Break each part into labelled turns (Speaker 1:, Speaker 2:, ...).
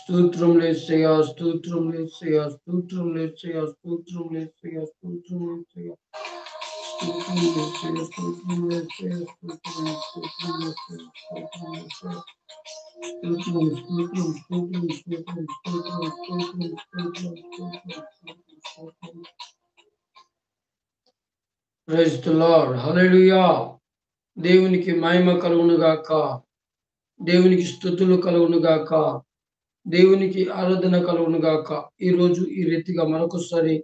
Speaker 1: స్తోత్రం యేసయ్యా, స్తోత్రం యేసయ్యా, స్తోత్రం యేసయ్యా, స్తోత్రం యేసయ్యా, స్తోత్రం యేసయ్యా, స్తోత్రం యేసయ్యా, స్తోత్రం యేసయ్యా, స్తోత్రం స్తోత్రం యేసయ్యా, స్తోత్రం యేసయ్యా, స్తోత్రం స్తోత్రం స్తోత్రం స్తోత్రం స్తోత్రం స్తోత్రం స్తోత్రం స్తోత్రం స్తోత్రం. Praise the Lord. హల్లెలూయా. దేవునికి మహిమ కలుగును గాక. దేవునికి స్తుతులు కలుగును గాక. దేవునికి ఆరాధన కలుగును గాక. ఈరోజు ఈ రీతిగా మరొకసారి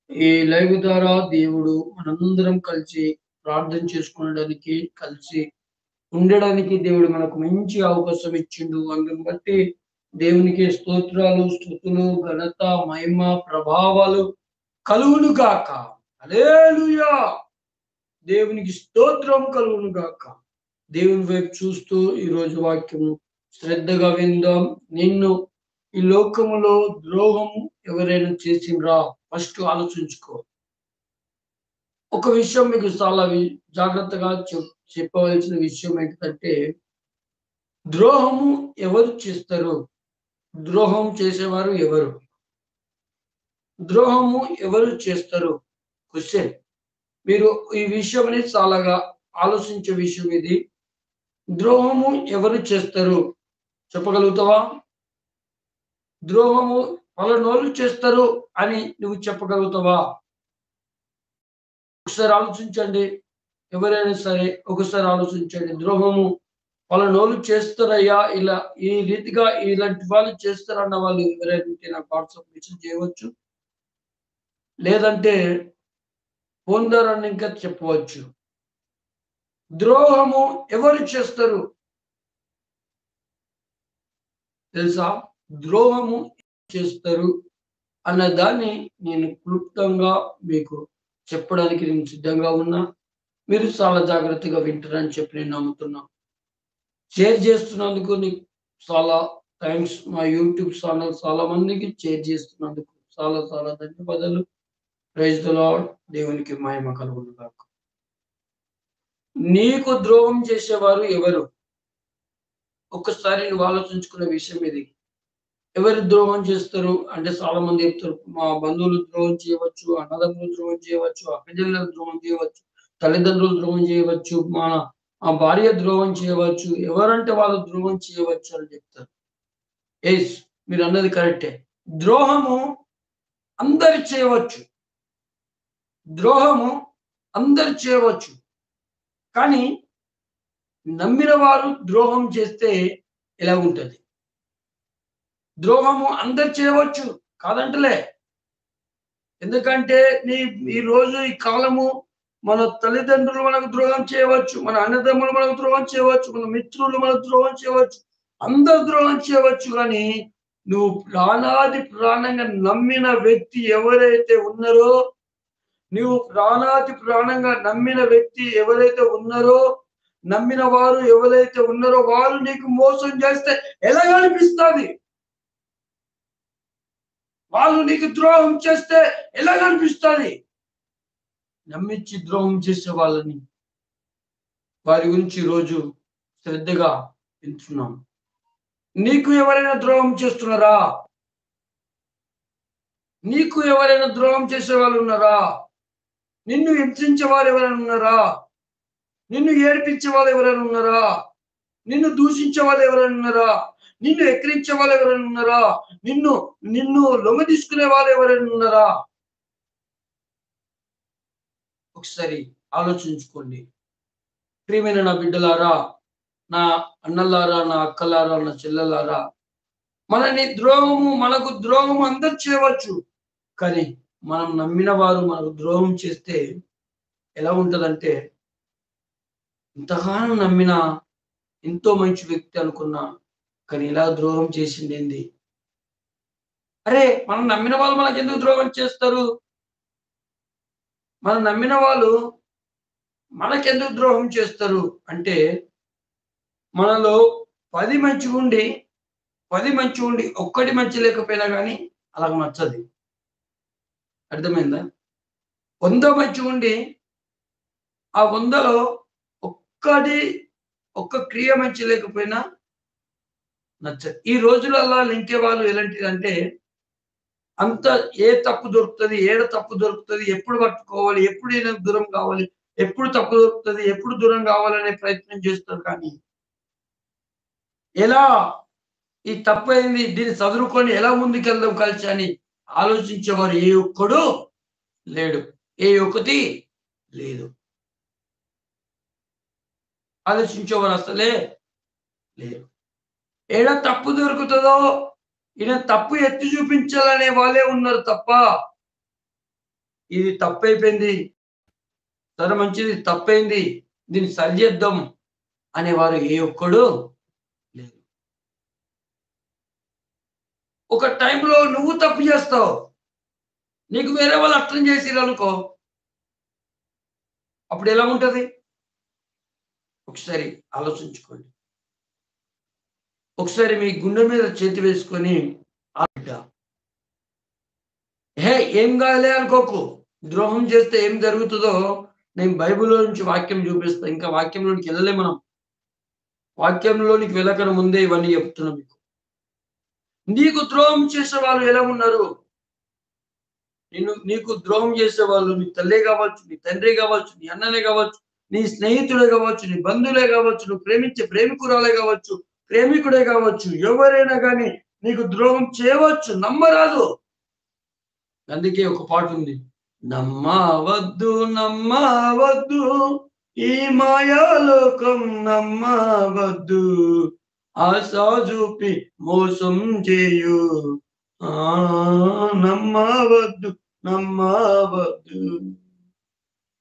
Speaker 1: ఈ లైవ్ ద్వారా దేవుడు మనందరం కలిసి ప్రార్థన చేసుకోవడానికి, కలిసి ఉండడానికి దేవుడు మనకు మంచి అవకాశం ఇచ్చిండు. అందుని బట్టి దేవునికి స్తోత్రాలు, స్తుతులు, ఘనత, మహిమ, ప్రభావాలు కలుగును గాక. హల్లెలూయా. దేవునికి స్తోత్రం కలుగును గాక. దేవుని వైపు చూస్తూ ఈరోజు వాక్యము శ్రద్ధగా విందాం. నిన్ను ఈ లోకములో ద్రోహం ఎవరైనా చేసిండ్రా? ఫస్ట్ ఆలోచించుకో. ఒక విషయం మీకు చాలా జాగ్రత్తగా చెప్పవలసిన విషయం ఏంటంటే, ద్రోహము ఎవరు చేస్తారు? ద్రోహం చేసేవారు ఎవరు? ద్రోహము ఎవరు చేస్తారు? క్వశ్చన్. మీరు ఈ విషయం అనేది చాలాగా ఆలోచించే విషయం ఇది. ద్రోహము ఎవరు చేస్తారు? చెప్పగలుగుతావా? ద్రోహము పలానోళ్ళు చేస్తారు అని నువ్వు చెప్పగలుగుతావా? ఒకసారి ఆలోచించండి. ఎవరైనా సరే ఒకసారి ఆలోచించండి. ద్రోహము పలానోళ్ళు చేస్తారయ్యా, ఇలా ఈ రీతిగా ఇలాంటి వాళ్ళు చేస్తారన్న వాళ్ళు ఎవరైనా ఉంటే నాకు వాట్సాప్ మెసేజ్ చేయవచ్చు. లేదంటే ఫోన్ ద్వారా ఇంకా చెప్పవచ్చు. ద్రోహము ఎవరు చేస్తారు తెలుసా? ద్రోహము చేస్తారు అన్న దాన్ని నేను క్లుప్తంగా మీకు చెప్పడానికి నేను సిద్ధంగా ఉన్నా. మీరు చాలా జాగ్రత్తగా వింటారని చెప్పి నేను నమ్ముతున్నా. షేర్ చేస్తున్నందుకు నీకు చాలా థ్యాంక్స్. మా యూట్యూబ్ ఛానల్ చాలా మందికి షేర్ చేస్తున్నందుకు చాలా చాలా ధన్యవాదాలు. Praise the lord. దేవునికి మహిమ కలుగును గాక. నీకు ద్రోహం చేసేవారు ఎవరు? ఒక్కసారి నువ్వు ఆలోచించుకునే విషయం ఇది. ఎవరు ద్రోహం చేస్తారు అంటే చాలా మంది చెప్తారు, మా బంధువులు ద్రోహం చేయవచ్చు, అన్నదమ్ములు ద్రోహం చేయవచ్చు, అక్కచెల్లెలు ద్రోహం చేయవచ్చు, తల్లిదండ్రులు ద్రోహం చేయవచ్చు, మా భార్య ద్రోహం చేయవచ్చు, ఎవరంటే వాళ్ళు ద్రోహం చేయవచ్చు అని చెప్తారు. ఎస్, మీరు అన్నది కరెక్టే. ద్రోహము అందరు చేయవచ్చు. ద్రోహము అందరు చేయవచ్చు. కానీ నమ్మిన వారు ద్రోహం చేస్తే ఎలా ఉంటది? ద్రోహము అందరు చేయవచ్చు, కాదంటలే. ఎందుకంటే ఈ రోజు ఈ కాలము మన తల్లిదండ్రులు మనకు ద్రోహం చేయవచ్చు, మన అన్నదమ్ములు మనకు ద్రోహం చేయవచ్చు, మన మిత్రులు మనకు ద్రోహం చేయవచ్చు, అందరు ద్రోహం చేయవచ్చు. కానీ నువ్వు ప్రాణాది ప్రాణంగా నమ్మిన వ్యక్తి ఎవరైతే ఉన్నారో, నువ్వు ప్రాణాది ప్రాణంగా నమ్మిన వ్యక్తి ఎవరైతే ఉన్నారో, నమ్మిన వారు ఎవరైతే ఉన్నారో వారు నీకు మోసం చేస్తే ఎలా అనిపిస్తుంది? వాళ్ళు నీకు ద్రోహం చేస్తే ఎలా అనిపిస్తుంది? నమ్మించి ద్రోహం చేసే వాళ్ళని, వారి గురించి ఈరోజు శ్రద్ధగా వింటున్నాం. నీకు ఎవరైనా ద్రోహం చేస్తున్నారా? నీకు ఎవరైనా ద్రోహం చేసే వాళ్ళు ఉన్నారా? నిన్ను హింసించే వారు ఎవరైనా ఉన్నారా? నిన్ను ఏడిపించే వాళ్ళు ఎవరైనా ఉన్నారా? నిన్ను దూషించే వాళ్ళు ఎవరైనా ఉన్నారా? నిన్ను ఎక్కిరించే వాళ్ళు ఎవరైనా ఉన్నారా? నిన్ను లొంగ తీసుకునే వాళ్ళు ఎవరైనా ఉన్నారా? ఒకసారి ఆలోచించుకోండి. ప్రియమైన నా బిడ్డలారా, నా అన్నలారా, నా అక్కలారా, నా చెల్లెలారా, మనకు ద్రోహము అందరు చేయవచ్చు. కానీ మనం నమ్మిన వారు మనకు ద్రోహం చేస్తే ఎలా ఉంటదంటే, ఇంతగానో నమ్మిన ఎంతో మంచి వ్యక్తి అనుకున్నా, కానీ ఇలా ద్రోహం చేసింది ఏంది? అరే, మనం నమ్మిన వాళ్ళు మనకు ఎందుకు ద్రోహం చేస్తారు? మనం నమ్మిన వాళ్ళు మనకెందుకు ద్రోహం చేస్తారు అంటే, మనలో 10 మంచిగా ఉండి ఒక్కటి మంచి లేకపోయినా కానీ అలా నచ్చదు. అర్థమైందా? 100 మంచిగా ఉండి ఆ 100లో ఒక్క క్రియ మంచి లేకపోయినా నచ్చదు. ఈ రోజులల్లా లింకే వాళ్ళు ఎలాంటిదంటే అంత ఏ తప్పు దొరుకుతది, ఏడ తప్పు దొరుకుతది, ఎప్పుడు పట్టుకోవాలి, ఎప్పుడు ఈయనకు దూరం కావాలి, ఎప్పుడు తప్పు దొరుకుతది, ఎప్పుడు దూరం కావాలనే ప్రయత్నం చేస్తారు కానీ, ఎలా ఈ తప్పయింది దీన్ని సదురుకొని ఎలా ముందుకెళ్దాం కలిసి అని ఆలోచించేవారు ఏ ఒక్కడు లేడు. ఏ ఒక్కటి లేదు. ఆలోచించేవారు అసలే లేరు. ఏడ తప్పు దొరుకుతదో, ఈయన తప్పు ఎత్తి చూపించాలనే వాళ్ళే ఉన్నారు తప్ప, ఇది తప్పైపోయింది. సరే మంచిది తప్పైంది. దీన్ని సరిచేద్దాం అనేవారు ఏ ఒక్కడు లేరు. ఒక టైంలో నువ్వు తప్పు చేస్తావు. నీకు వేరే వాళ్ళు అర్థం చేసిర్రనుకో, అప్పుడు ఎలా ఉంటది? ఒకసారి ఆలోచించుకోండి. ఒకసారి మీ గుండె మీద చేతి వేసుకొని బిడ్డ ఏం కాదులే అనుకోకు. ద్రోహం చేస్తే ఏం జరుగుతదో నేను బైబిల్‌లో నుంచి వాక్యం చూపిస్తా. ఇంకా వాక్యంలోనికి వెళ్ళలే మనం. వాక్యంలోనికి వెళ్ళకనే ముందే ఇవన్నీ చెప్తున్నా మీకు. నీకు ద్రోహం చేసే వాళ్ళు ఎలా ఉన్నారు? నీకు ద్రోహం చేసేవాళ్ళు నీ తల్లే కావచ్చు, నీ తండ్రే కావచ్చు, నీ అన్ననే కావచ్చు, నీ స్నేహితుడే కావచ్చు, నీ బంధువులే కావచ్చు, నువ్వు ప్రేమించే ప్రేమికురాలే కావచ్చు, ప్రేమికుడే కావచ్చు, ఎవరైనా గాని నీకు ద్రోహం చేయవచ్చు. నమ్మరాదు. అందుకే ఒక పాటుంది. నమ్మవద్దు నమ్మవద్దు ఈ మాయాలోకం నమ్మవద్దు ఆశ చూపి మోసం చేయు ఆ నమ్మవద్దు నమ్మవద్దు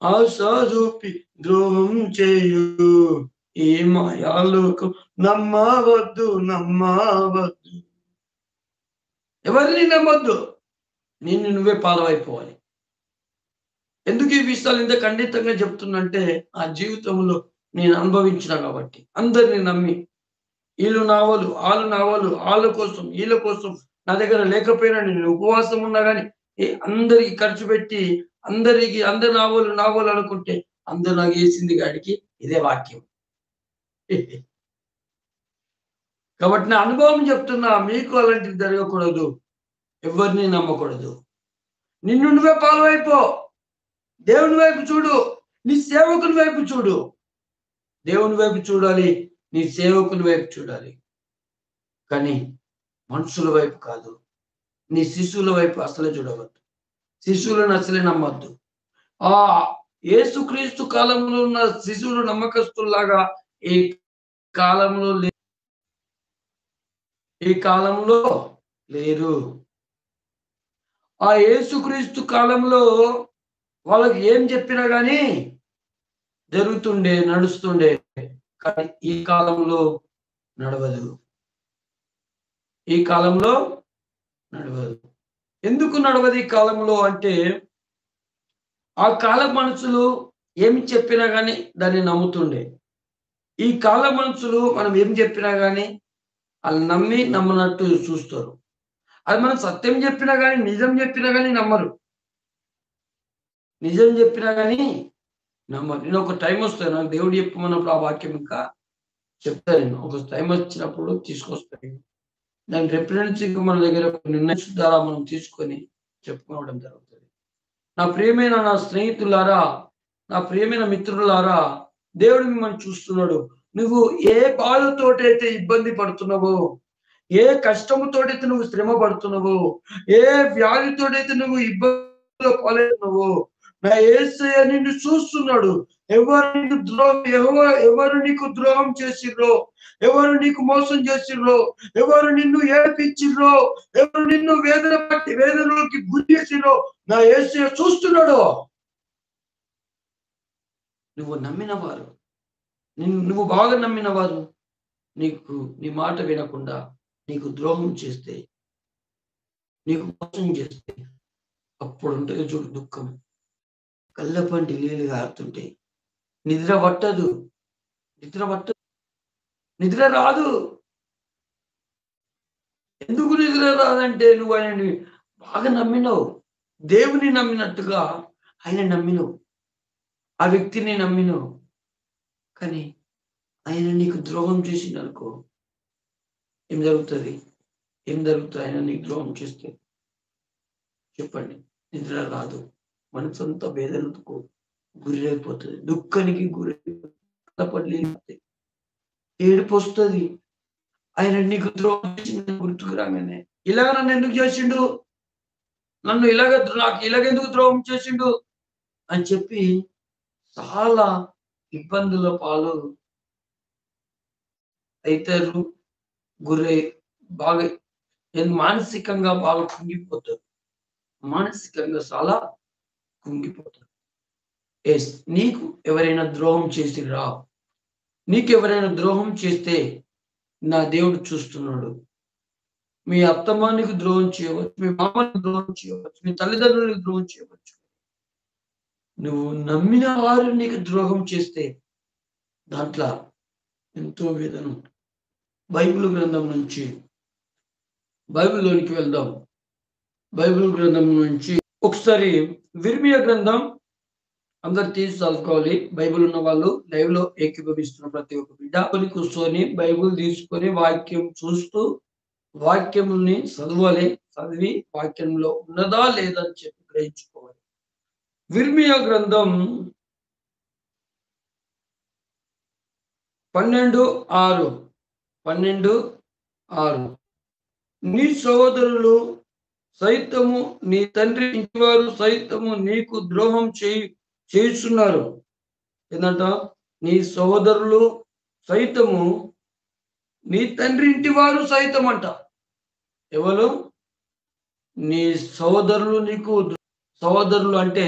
Speaker 1: ఆశ చూపి ద్రోహం చేయు ఈ మాయాలోకం నమ్మవద్దు నమ్మవద్దు. ఎవరిని నమ్మొద్దు. నిన్ను నువ్వే పాలవైపోవాలి. ఎందుకు ఈ విషయాలు ఇంత ఖండితంగా చెప్తున్నంటే, ఆ జీవితంలో నేను అనుభవించిన కాబట్టి. అందరిని నమ్మి ఈళ్ళు నావోలు, ఆళ్ళు నావోలు, ఆళ్ళ కోసం, ఈళ్ళ కోసం నా దగ్గర లేకపోయినా నేను ఉపవాసం ఉన్నా గాని అందరికి ఖర్చు పెట్టి, అందరు నావోలు అనుకుంటే అందరూ నాకేసింది గాడికి ఇదే వాక్యం. కాబట్టి నా అనుభవం చెప్తున్నా మీకు అలాంటివి జరగకూడదు. ఎవరిని నమ్మకూడదు. నిన్ను నువ్వే పాలవైపో. దేవుని వైపు చూడు. నీ సేవకుని వైపు చూడు. దేవుని వైపు చూడాలి. నీ సేవకుని వైపు చూడాలి. కానీ మనుషుల వైపు కాదు. నీ శిష్యుల వైపు అసలే చూడవద్దు. శిష్యులను అసలే నమ్మొద్దు. ఆ యేసుక్రీస్తు కాలంలో ఉన్న శిష్యులు నమ్మకస్తుల్లాగా ఈ కాలంలో ఈ కాలంలో లేరు. ఆ యేసుక్రీస్తు కాలంలో వాళ్ళకి ఏం చెప్పినా గాని జరుగుతుండే, నడుస్తుండే. కానీ ఈ కాలంలో నడవదు. ఈ కాలంలో నడవదు. ఎందుకు నడవదు ఈ కాలంలో అంటే, ఆ కాలం మనుషులు ఏమి చెప్పినా గాని దాన్ని నమ్ముతుండే. ఈ కాలం మనుషులు మనం ఏం చెప్పినా గాని ఆళ్ళు నమ్మనట్టు చూస్తారు. అది మనం సత్యం చెప్పినా గాని, నిజం చెప్పినా గాని నమ్మరు. నిజం చెప్పినా గాని నమ్మరు. నేనొక టైమొస్తది నాకు దేవుడు చెప్పమన్నప్పుడు ఆ వాక్యం ఇంకా చెప్తా నేను. ఒక టైమొచ్చినప్పుడు తీసుకొస్తా నేను. దాని రిఫరెన్స్ ఇంక మన దగ్గర నిర్ణయం ద్వారా మనం తీసుకొని చెప్పుకోవడం జరుగుతది. నా ప్రియమైన నా స్నేహితులారా, నా ప్రియమైన మిత్రులారా, దేవుడు మిమ్మల్ని చూస్తున్నాడు. నువ్వు ఏ బాధతోటైతే ఇబ్బంది పడుతున్నావో, ఏ కష్టముతోటైతే నువ్వు శ్రమ పడుతున్నావో, ఏ వ్యాధితోటైతే నువ్వు ఇబ్బందిలో పాలవుతున్నావో, నా యేసయ్య నిన్ను చూస్తున్నాడు. ఎవరు నీకు ద్రోహం చేసిర్రో, ఎవరు నీకు మోసం చేసిర్రో, ఎవరు నిన్ను ఏడిపించిర్రో, ఎవరు నిన్ను వేదనలోకి గురి చేసిర్రో నా యేసయ్య చూస్తున్నాడు. నువ్వు నమ్మిన వారు, నువ్వు బాగా నమ్మిన వారు నీ మాట వినకుండా నీకు ద్రోహం చేస్తే, నీకు మోసం చేస్తే అప్పుడు ఉంటుంది చూడు దుఃఖం. కళ్ళపంటి నీళ్ళు గారుతుంటాయి. నిద్ర పట్టదు. నిద్ర రాదు. ఎందుకు నిద్ర రాదంటే నువ్వు ఆయనని బాగా నమ్మినవు. దేవుని నమ్మినట్టుగా ఆయన నమ్మినవు. ఆ వ్యక్తిని నమ్మినవు. కానీ ఆయన నీకు ద్రోహం చేసిండనుకో, ఏం జరుగుతుంది? ఏం జరుగుతుంది? ఆయన నీకు ద్రోహం చేస్తే చెప్పండి. నిద్ర రాదు, మనసంతా వేదనకు గురైపోతుంది, దుఃఖానికి గురైపోతుంది, ఏడుపు వస్తుంది. ఆయన నీకు ద్రోహం చేసింది గుర్తుకు రాగానే, ఇలాగ నన్ను ఎందుకు చేసిండు, నన్ను నాకు ఇలాగెందుకు ద్రోహం చేసిండు అని చెప్పి చాలా ఇబ్బందుల పాలు అవుతారు, గురై బాగా మానసికంగా బాగా కుంగిపోతారు, మానసికంగా చాలా కుంగిపోతారు. ఎస్, నీకు ఎవరైనా ద్రోహం చేసిరా, నీకు ఎవరైనా ద్రోహం చేస్తే నా దేవుడు చూస్తున్నాడు. మీ అత్తమ్మ నీకు ద్రోహం చేయవచ్చు, మీ మామకి ద్రోహం చేయవచ్చు, మీ తల్లిదండ్రులకు ద్రోహం చేయవచ్చు. నువ్వు నమ్మిన వారు నీకు ద్రోహం చేస్తే దాంట్లో ఎంతో వేదన. బైబిల్ గ్రంథం నుంచి బైబిల్లోనికి వెళ్దాం. బైబిల్ గ్రంథం నుంచి ఒకసారి ఇర్మియా గ్రంథం అందరు తీసి చదువుకోవాలి. బైబిల్ ఉన్న వాళ్ళు లైవ్ లో ఏకీభవిస్తున్న ప్రతి ఒక్క బిడ్డ కూర్చొని బైబిల్ తీసుకొని వాక్యం చూస్తూ వాక్యముని చదవాలి. చదివి వాక్యంలో ఉన్నదా లేదా అని చెప్పి గ్రహించుకోవాలి. ఇర్మియా గ్రంథం 12:6 నీ సోదరులు సైతము, నీ తండ్రి ఇంటి వారు సైతము నీకు ద్రోహం చేస్తున్నారు. ఏంటంట? నీ సోదరులు సైతము, నీ తండ్రి ఇంటి వారు సైతం అంట. ఎవరు? నీ సోదరులు. నీకు సోదరులు అంటే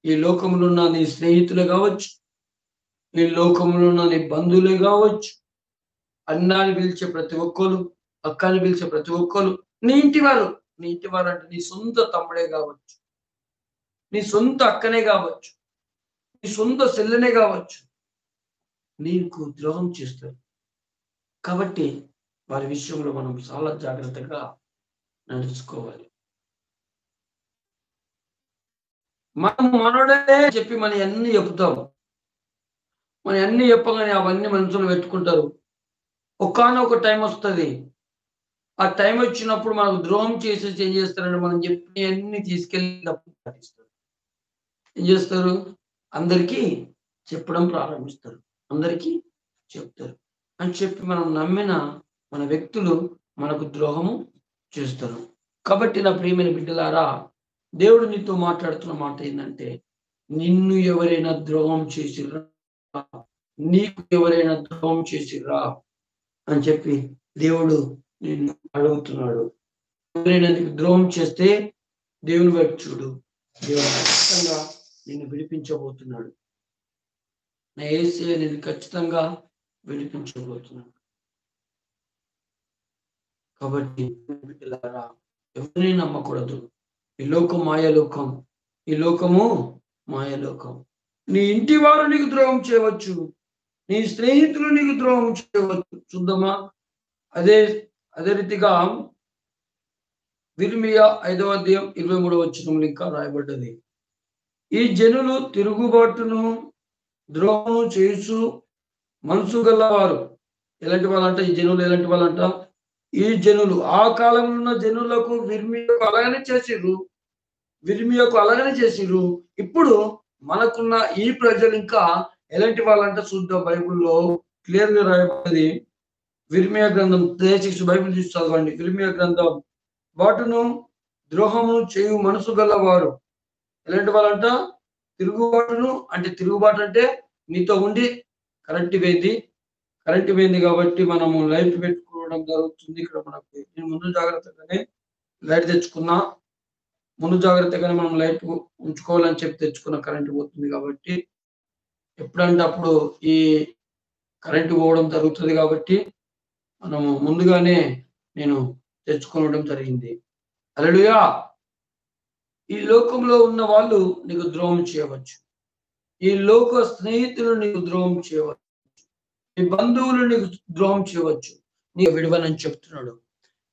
Speaker 1: ఈ లోకంలో ఉన్న నీ స్నేహితులే కావచ్చు, ఈ లోకంలో ఉన్న నీ బంధువులే కావచ్చు, అన్నాన్ని పిలిచే ప్రతి ఒక్కరు, అక్కని పిలిచే ప్రతి ఒక్కరు నీ ఇంటి వారు. నీ ఇంటి వారు అంటే నీ సొంత తమ్ముడే కావచ్చు, నీ సొంత అక్కనే కావచ్చు, నీ సొంత చెల్లెనే కావచ్చు, నీకు ద్రోహం చేస్తారు. కాబట్టి వారి విషయంలో మనం చాలా జాగ్రత్తగా నడుచుకోవాలి. మనం మనోడే చెప్పి మనం అన్ని చెప్తాం, మనం అన్ని చెప్పగానే అవన్నీ మనసులో పెట్టుకుంటారు. ఒకానొక టైం వస్తుంది, ఆ టైం వచ్చినప్పుడు మనకు ద్రోహం చేసేసి ఏం చేస్తారంటే మనం చెప్పి అన్ని తీసుకెళ్ళి పాటిస్తారు. ఏం చేస్తారు? అందరికీ చెప్పడం ప్రారంభిస్తారు, అందరికీ చెప్తారు అని చెప్పి మనం నమ్మిన మన వ్యక్తులు మనకు ద్రోహము చేస్తారు. కాబట్టి నా ప్రియమైన బిడ్డలారా, దేవుడు నీతో మాట్లాడుతున్న మాట ఏంటంటే, నిన్ను ఎవరైనా ద్రోహం చేసిర్రా, నీకు ఎవరైనా ద్రోహం చేసిర్రా అని చెప్పి దేవుడు నిన్ను అడుగుతున్నాడు. ఎవరైనా నీకు ద్రోహం చేస్తే దేవుని వైపు చూడు, దేవుడు ఖచ్చితంగా నిన్ను విడిపించబోతున్నాడు. నా యేసయ్య నిన్ను ఖచ్చితంగా విడిపించబోతున్నాడు. కాబట్టి బిడ్డలారా, ఎవరిని నమ్మకూడదు. ఈ లోకం మాయలోకం, ఈ లోకము మాయలోకం. నీ ఇంటి వారు నీకు ద్రోహం చేయవచ్చు, నీ స్నేహితులు నీకు ద్రోహం చేయవచ్చు. చూద్దామా? అదే రీతిగా ఇర్మియా 5:23 ఇంకా రాయబడ్డది. ఈ జనులు తిరుగుబాటును ద్రోహము చేసు మనసు గలవారు. ఎలాంటి వాళ్ళంట ఈ జనులు? ఎలాంటి వాళ్ళంట? ఈ జనులు ఆ కాలంలో ఉన్న జనులకు ఇర్మియాకు అలాగనే చేసిర్రు. ఇప్పుడు మనకున్న ఈ ప్రజలు ఇంకా ఎలాంటి వాళ్ళంట చూద్దాం. బైబిల్లో క్లియర్ గా రాయబడింది. ఇర్మియా గ్రంథం దయచేసి బైబిల్ చూసి చదవండి. ఇర్మియా గ్రంథం, బాటును ద్రోహము చేయు మనసు గలవారు. ఎలాంటి వాళ్ళంట? తిరుగుబాటును అంటే, తిరుగుబాటు అంటే నీతో ఉండి కరెంట్ పోయింది కాబట్టి మనము లైట్ పెట్టుకోవడం జరుగుతుంది. ఇక్కడ మనకు నేను ముందు జాగ్రత్తగానే లైట్ తెచ్చుకున్నా, ముందు జాగ్రత్తగానే మనం లైట్ ఉంచుకోవాలని చెప్పి తెచ్చుకున్న కరెంట్ పోతుంది కాబట్టి ఎప్పుడంటే అప్పుడు ఈ కరెంటు పోవడం జరుగుతుంది. కాబట్టి మనము ముందుగానే నేను తెచ్చుకోవడం జరిగింది. హల్లెలూయా. ఈ లోకంలో ఉన్న వాళ్ళు నీకు ద్రోహం చేయవచ్చు, ఈ లోక స్నేహితులు నీకు ద్రోహం చేయవచ్చు, నీ బంధువులు నీకు ద్రోహం చేయవచ్చు. నీకు విడవనని చెప్తున్నాడు,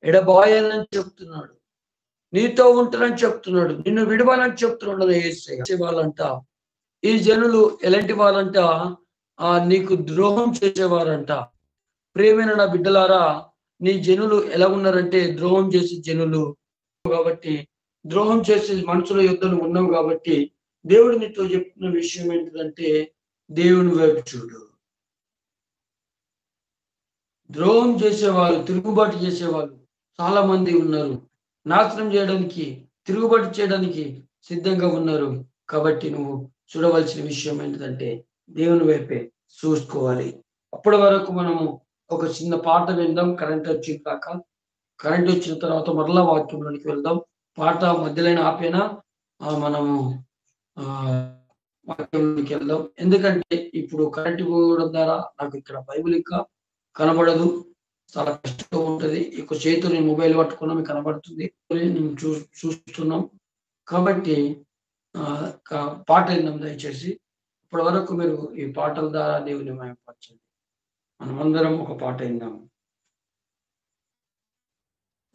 Speaker 1: ఎడబాయనని చెప్తున్నాడు, నీతో ఉంటానని చెప్తున్నాడు, నిన్ను విడవనని చెప్తున్నాడు యేసయ్య. వాళ్ళంట ఈ జనులు ఎలాంటి వాళ్ళంట? నీకు ద్రోహం చేసేవారంట. ప్రియమైన నా బిడ్డలారా, నీ జనులు ఎలా ఉన్నారంటే ద్రోహం చేసే జనులు కాబట్టి, ద్రోహం చేసే మనుషుల యుద్ధలు ఉన్నావు కాబట్టి దేవుడు నీతో చెప్తున్న విషయం ఏంటిదంటే దేవుని వైపు చూడు. ద్రోహం చేసేవాళ్ళు, తిరుగుబాటు చేసేవాళ్ళు చాలా మంది ఉన్నారు. నాశనం చేయడానికి, తిరుగుబాటు చేయడానికి సిద్ధంగా ఉన్నారు. కాబట్టి నువ్వు చూడవలసిన విషయం ఏంటిదంటే దేవుని వైపే చూసుకోవాలి. అప్పటి వరకు మనము ఒక చిన్న పాట విందాం. కరెంట్ వచ్చిన దాకా, కరెంట్ వచ్చిన తర్వాత మరలా వాక్యంలోనికి వెళ్దాం. పాట మధ్యలోనే ఆపేనా మనము వాక్యంలోనికి వెళ్దాం. ఎందుకంటే ఇప్పుడు కరెంట్ పోవడం ద్వారా నాకు ఇక్కడ బైబిల్ ఇంకా కనబడదు, చాలా కష్టంగా ఉంటది. ఇక చేతిలో నేను మొబైల్ పట్టుకున్నా మీకు కనబడుతుంది, నేను చూస్తున్నాం. కాబట్టి పాట విందాం దయచేసి. ఇప్పటి వరకు మీరు ఈ పాటల ద్వారా దేవుని మహిమపరచండి. మనమందరం ఒక పాట విందాం.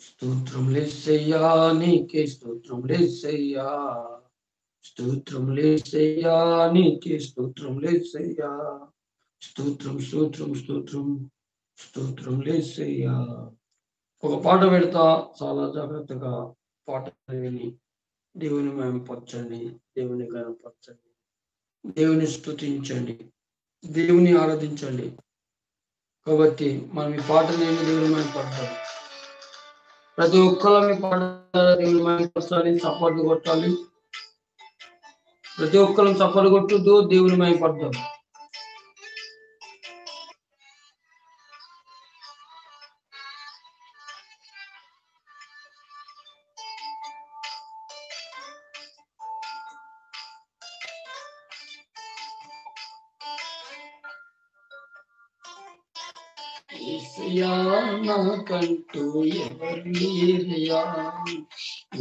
Speaker 1: స్తోత్రములేసయ్యా, నీకే స్తోత్రములేసయ్యా, స్తోత్రములేసయ్యా, నీకే స్తోత్రములేసయ్యా, స్తోత్రం స్తోత్రం స్తోత్రం స్తోత్రములేసయ్యా. ఒక పాట పెడతా, చాలా జాగ్రత్తగా పాట విని దేవుని మహిమపరచండి, దేవుని గణపరచండి, దేవుని స్తుతించండి, దేవుని ఆరాధించండి. కాబట్టి మనం ఈ పాట నేను దేవుని మహిమపరచాలి. ప్రతి ఒక్కరు మీ పాట దేవుని మహిమపరచాలి, చప్పట్లు కొట్టాలి. ప్రతి ఒక్కరు చప్పట్లు కొట్టుతూ దేవుని మహిమపడతాం. ఈసయా నాకంటూ ఎవరు లేరయ్యా,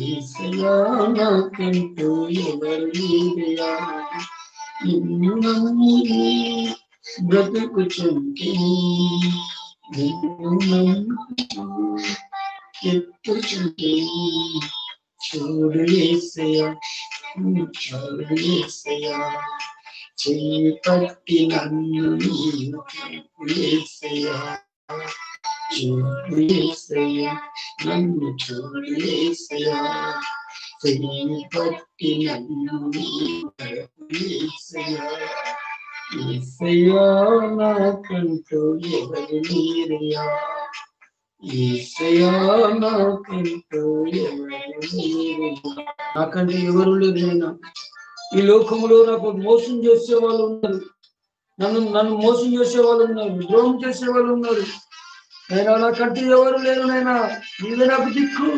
Speaker 1: ఈసయా నాకంటూ ఎవరు లేరయ్యా, నిన్ను నమ్మి బ్రతుకుచుంటే, నిన్ను నమ్ముతూ ఎత్తుచుంటే, చూడు యేసయ్యా, చూడు యేసయ్యా, చెయ్యి పట్టి నన్ను నీవు యేసయ్యా, చూడు యేసయ్యా, నన్ను చూడు యేసయ్యా, చెయ్యి పట్టి నన్ను నీవు యేసయ్యా, యేసయ్యా నాకంటూ ఎవరు లేరయ్యా, యేసయ్యా నాకంటూ ఎవరు లేరయ్యా, నాకంటే ఎవరు లేరు. ఈ లోకంలో నాకు మోసం చేసే వాళ్ళు ఉన్నారు, నన్ను మోసం చేసే వాళ్ళు ఉన్నారు, ద్రోహం చేసే వాళ్ళు ఉన్నారు. నేను నాకంటే ఎవరు లేరు నైనా, నీవే నాకు దిక్కు,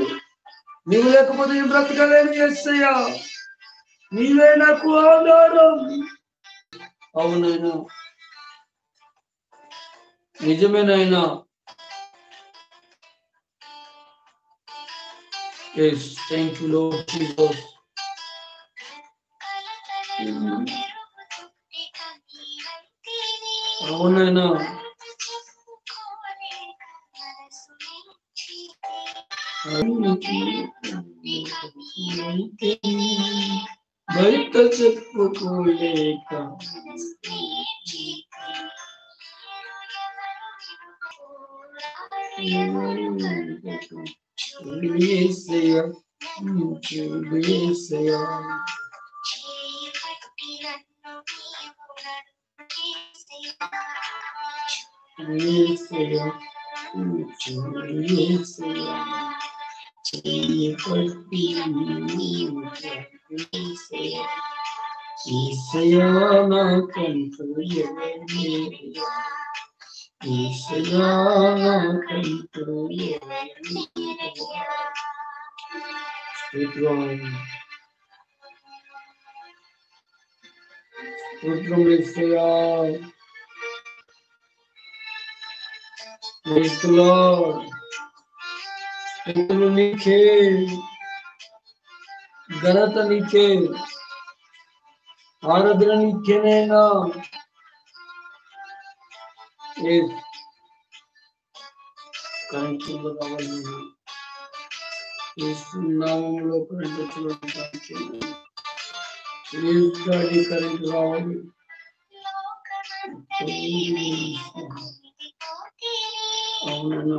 Speaker 1: నీవు లేకపోతే నేను బ్రతకలేను యేసయ్యా, నీవే నాకు ఆధారం. అవునైనా, నిజమేనైనా. Yes, thank you Lord Jesus. అవునైనా, బయట చెప్పుకోలేక చూడు యేసయ్యా, చూడు యేసయ్యా, యేసయ్యా, చూడు యేసయ్యా, చెయ్యి పట్టి నీవు యేసయ్యా, యేసయ్యా నాకంటూ ఎవరు లేరయ్యా, యేసయ్యా నాకంటూ ఎవరు లేరయ్యా. స్తోత్రం యేసయ్యా. Praise the Lord. స్తుతులు నీకే, ఘనత నీకే, ఆరాధన నీకేనైనా. కరెంట్ కావాలి, నామంలో కరెంట్ కరెంట్ రావాలి. అవునన్నా,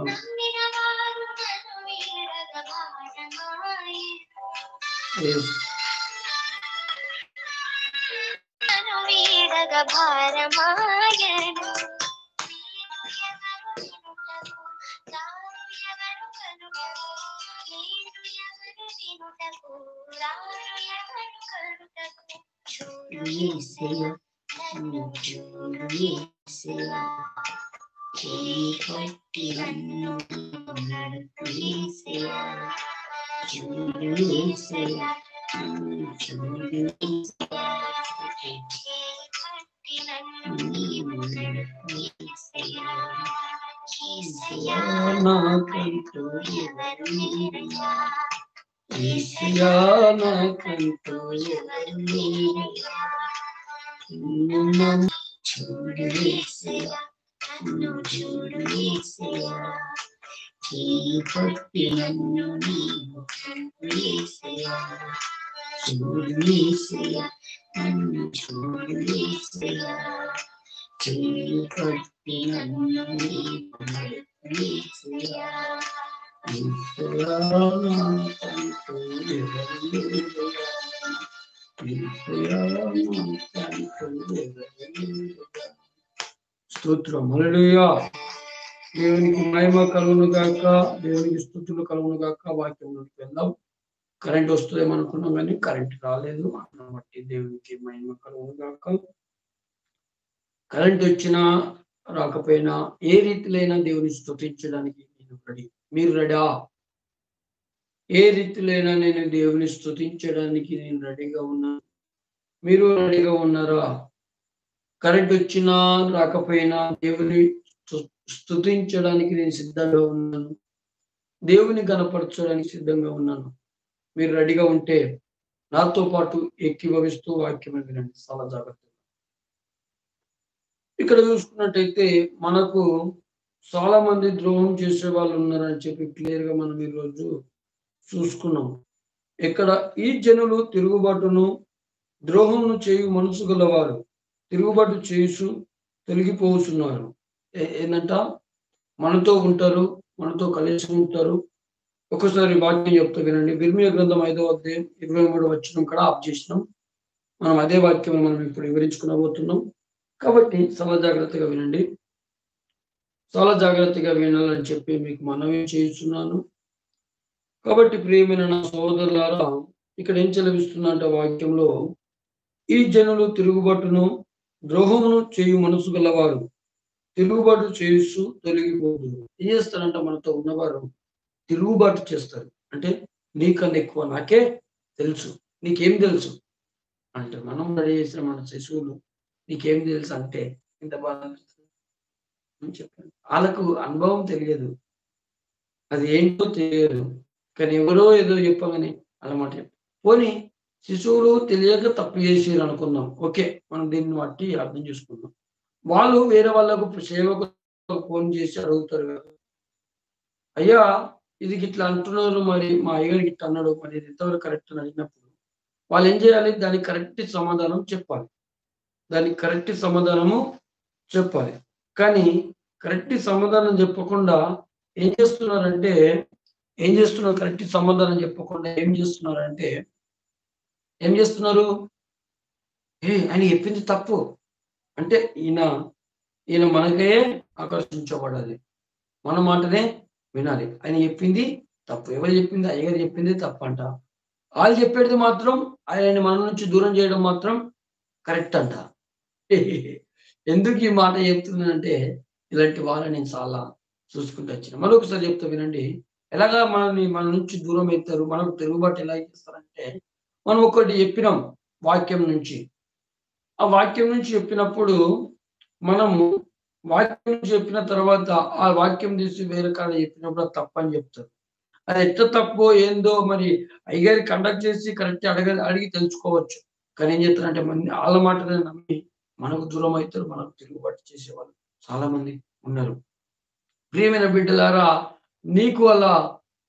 Speaker 2: స్తోత్రం. హల్లెలూయా. దేవునికి మహిమ కలుగును గాక, దేవునికి స్తుతులు కలుగును గాక. వాక్యంలోకి వెళ్దాం. కరెంట్ వస్తుందేమో అనుకున్నాం కానీ కరెంట్ రాలేదు. బట్టి దేవునికి మహిమ కలుగును గాక. కరెంట్ వచ్చినా రాకపోయినా ఏ రీతిలైనా దేవుని స్తుతించడానికి నేను రెడీ. మీరు రెడీ? ఏ రీతిలైనా నేను దేవుని స్తుతించడానికి నేను రెడీగా ఉన్నాను. మీరు రెడీగా ఉన్నారా? కరెంట్ వచ్చినా రాకపోయినా దేవుని స్తుతించడానికి నేను సిద్ధంగా ఉన్నాను. దేవుని గణపరచడానికి సిద్ధంగా ఉన్నాను. మీరు రెడీగా ఉంటే నాతో పాటు ఏకీభవిస్తూ వాక్యం వినండి చాలా జాగ్రత్తగా. ఇక్కడ చూసుకున్నట్టయితే మనకు చాలా మంది ద్రోహం చేసే వాళ్ళు ఉన్నారని చెప్పి క్లియర్ గా మనం ఈరోజు చూసుకున్నాం. ఇక్కడ ఈ జనులు తిరుగుబాటును ద్రోహంను చేయు మనసు గలవారు తిరుగుబాటు చేసు తొలగిపోతున్నారు. ఏంటంట? మనతో ఉంటారు, మనతో కలిసి ఉంటారు. ఒకసారి వాక్యం చెప్తా వినండి. ఇర్మీయా గ్రంథం 5వ అధ్యాయం 23వ వచనం కూడా ఆఫ్ చేసినాం. మనం అదే వాక్యం మనం ఇప్పుడు వివరించుకునబోతున్నాం. కాబట్టి చాలా జాగ్రత్తగా వినండి. చాలా జాగ్రత్తగా వినాలని చెప్పి మీకు మనవి చేస్తున్నాను. కాబట్టి ప్రియమైన నా సోదరులారా, ఇక్కడ ఏం చెలవిస్తుందంటే వాక్యంలో, ఈ జనులు తిరుగుబాటును ద్రోహమును చేయు మనసు గలవారు తిరుగుబాటు చేస్తూ తొలగిపోతుంది. ఏం చేస్తారంట? మనతో ఉన్నవారు తిరుగుబాటు చేస్తారు. అంటే నీకన్నా ఎక్కువ నాకే తెలుసు, నీకేం తెలుసు అంటే మనం రెడీ చేసిన మన శిశువులు నీకేం తెలుసు అంటే ఇంత బాగా చెప్పాను. వాళ్ళకు అనుభవం తెలియదు, అది ఏంటో తెలియదు. కానీ ఎవరో ఏదో చెప్పగానే అన్నమాట. పోనీ శిశువులు తెలియక తప్పు చేసారు అనుకుందాం, ఓకే, మనం దీన్ని బట్టి అర్థం చేసుకుందాం. వాళ్ళు వేరే వాళ్ళకు సేవకు ఫోన్ చేసి అడుగుతారు కదా, అయ్యా ఇది ఇట్లా అంటున్నారు, మరి మా అయ్యగారికి ఇట్లా అన్నాడు, మరి ఇది ఎంతవరకు కరెక్ట్ అని అడిగినప్పుడు వాళ్ళు ఏం చేయాలి? దానికి కరెక్ట్ సమాధానం చెప్పాలి. దానికి కరెక్ట్ సమాధానము చెప్పాలి. కానీ కరెక్ట్ సమాధానం చెప్పకుండా ఏం చేస్తున్నారు? కరెక్ట్ సమాధానం చెప్పకుండా ఏం చేస్తున్నారు? ఆయన చెప్పింది తప్పు అంటే ఈయన మనకే ఆకర్షించబడాలి, మన మాటనే వినాలి. ఆయన చెప్పింది తప్పు. ఎవరు చెప్పింది? అయ్యగారు చెప్పింది తప్పు అంట. వాళ్ళు చెప్పేది మాత్రం ఆయన మన నుంచి దూరం చేయడం మాత్రం కరెక్ట్ అంట. ఎందుకు ఈ మాట చెప్తున్నానంటే, ఇలాంటి వాళ్ళని నేను చాలా చూసుకుంటూ వచ్చిన. మరొకసారి చెప్తా వినండి. ఎలాగా మన నుంచి దూరం అవుతారు, మనకు తిరుగుబాటు ఎలా చేస్తారంటే, మనం ఒకటి చెప్పినాం వాక్యం నుంచి. ఆ వాక్యం నుంచి చెప్పినప్పుడు మనము వాక్యం నుంచి చెప్పిన తర్వాత ఆ వాక్యం తీసి వేరే కాడ చెప్పినప్పుడు అది తప్పని చెప్తారు. అది ఎట్లా తప్పో ఏందో మరి అయ్యగారి కండక్ట్ చేసి కరెక్ట్ అడిగి తెలుసుకోవచ్చు. కానీ ఏం చేస్తారంటే వాళ్ళ మాటనే నమ్మి మనకు దూరం అవుతారు, మనకు తిరుగుబాటు చేసేవాళ్ళు చాలా మంది ఉన్నారు. ప్రియమైన బిడ్డలారా, నీకు అలా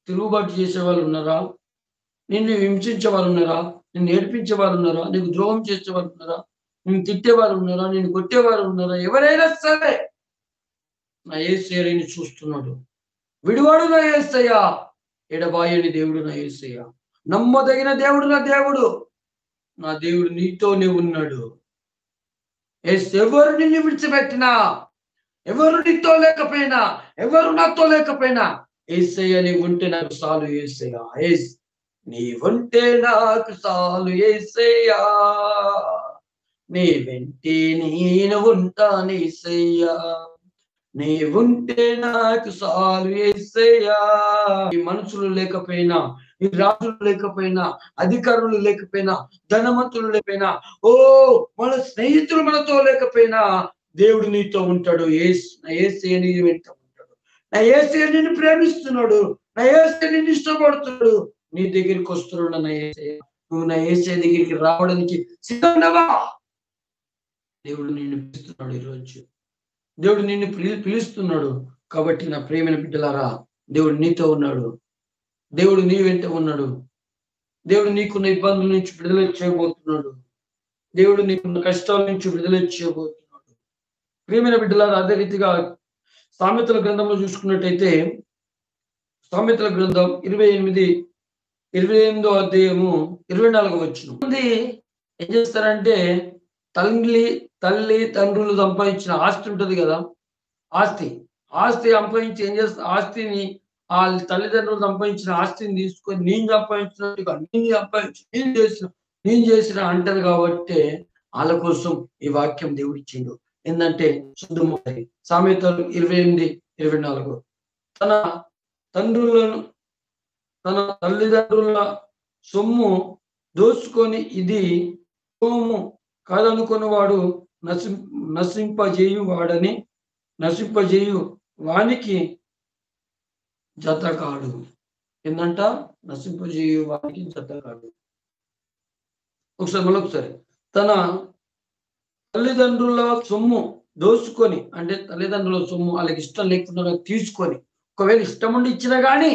Speaker 2: తిరుగుబాటు చేసేవాళ్ళు ఉన్నారా? నిన్ను హింసించేవారు ఉన్నారా? నిన్ను ఏడిపించేవారు ఉన్నారా? నీకు ద్రోహం చేసేవారు ఉన్నారా? నిన్ను తిట్టేవారు ఉన్నారా? నిన్ను కొట్టేవారు ఉన్నారా? ఎవరైనా సరే నా యేసయ్య నిన్ను చూస్తున్నాడు. విడివాడు నా యేసయ్య, ఎడబాయని దేవుడు నా యేసయ్య. నమ్మదగిన దేవుడు నా దేవుడు. నా దేవుడు నీతోనే ఉన్నాడు. ఎవరు నిన్ను విడిచిపెట్టినా, ఎవరు నీతో లేకపోయినా, ఎవరు నాతో లేకపోయినా, యేసయ్య నీ ఉంటే నాకు చాలు యేసయ్య. నీ ఉంటే నాకు చాలు యేసయ్య. నీ వెంటే నేను ఉంటాను యేసయ్య. నీ ఉంటే నాకు చాలు యేసయ్యా. ఈ మనుషులు లేకపోయినా, ఈ రాజులు లేకపోయినా, అధికారులు లేకపోయినా, ధనవంతులు లేకపోయినా, మన స్నేహితులు మనతో లేకపోయినా, దేవుడు నీతో ఉంటాడు. నా యేసయ్య నీ వెంట ఉంటాడు. నా యేసయ్య నిన్ను ప్రేమిస్తున్నాడు. నా యేసయ్య నిన్ను ఇష్టపడుతున్నాడు. నీ దగ్గరికి వస్తున్నాడు నా యేసయ్య. నువ్వు నా యేసయ్య దగ్గరికి రావడానికి సిద్ధంగా దేవుడు నిన్ను పిలుస్తున్నాడు ఈరోజు. దేవుడు నిన్ను పిలుస్తున్నాడు. కాబట్టి నా ప్రేమైన బిడ్డలారా, దేవుడు నీతో ఉన్నాడు. దేవుడు నీ వెంట ఉన్నాడు. దేవుడు నీకున్న ఇబ్బందుల నుంచి విడుదల చేయబోతున్నాడు. దేవుడు నీకున్న కష్టాల నుంచి విడుదల చేయబోతున్నాడు. ప్రేమైన బిడ్డలారా, అదే రీతిగా సామెతల గ్రంథంలో చూసుకున్నట్టయితే, సామెతల గ్రంథం 28వ అధ్యాయము 24వ వచనం. ఏం చేస్తారంటే, తల్లి తండ్రులు సంపాదించిన ఆస్తి ఉంటుంది కదా, ఆస్తి సంపాదించి ఏం చేస్తారు, ఆస్తిని ఆ తల్లిదండ్రులు సంపాదించిన ఆస్తిని తీసుకొని నేను సంపాదించినట్టుగా నేను చేసిన అంటారు. కాబట్టి వాళ్ళ కోసం ఈ వాక్యం దేవుడు ఇచ్చిండు. ఏంటంటే సామెతలు 28:24 తన తల్లిదండ్రుల సొమ్ము దోచుకొని ఇది సొమ్ము కాదనుకున్న వాడు నశింపజేయు వానికి జతకాడు. ఏందంట? నశింపజేయు వానికి జతకాడు. మరొకసారి తన తల్లిదండ్రుల సొమ్ము దోచుకొని, అంటే తల్లిదండ్రుల సొమ్ము వాళ్ళకి ఇష్టం లేకుండా తీసుకొని, ఒకవేళ ఇష్టం ఉండి ఇచ్చినా కానీ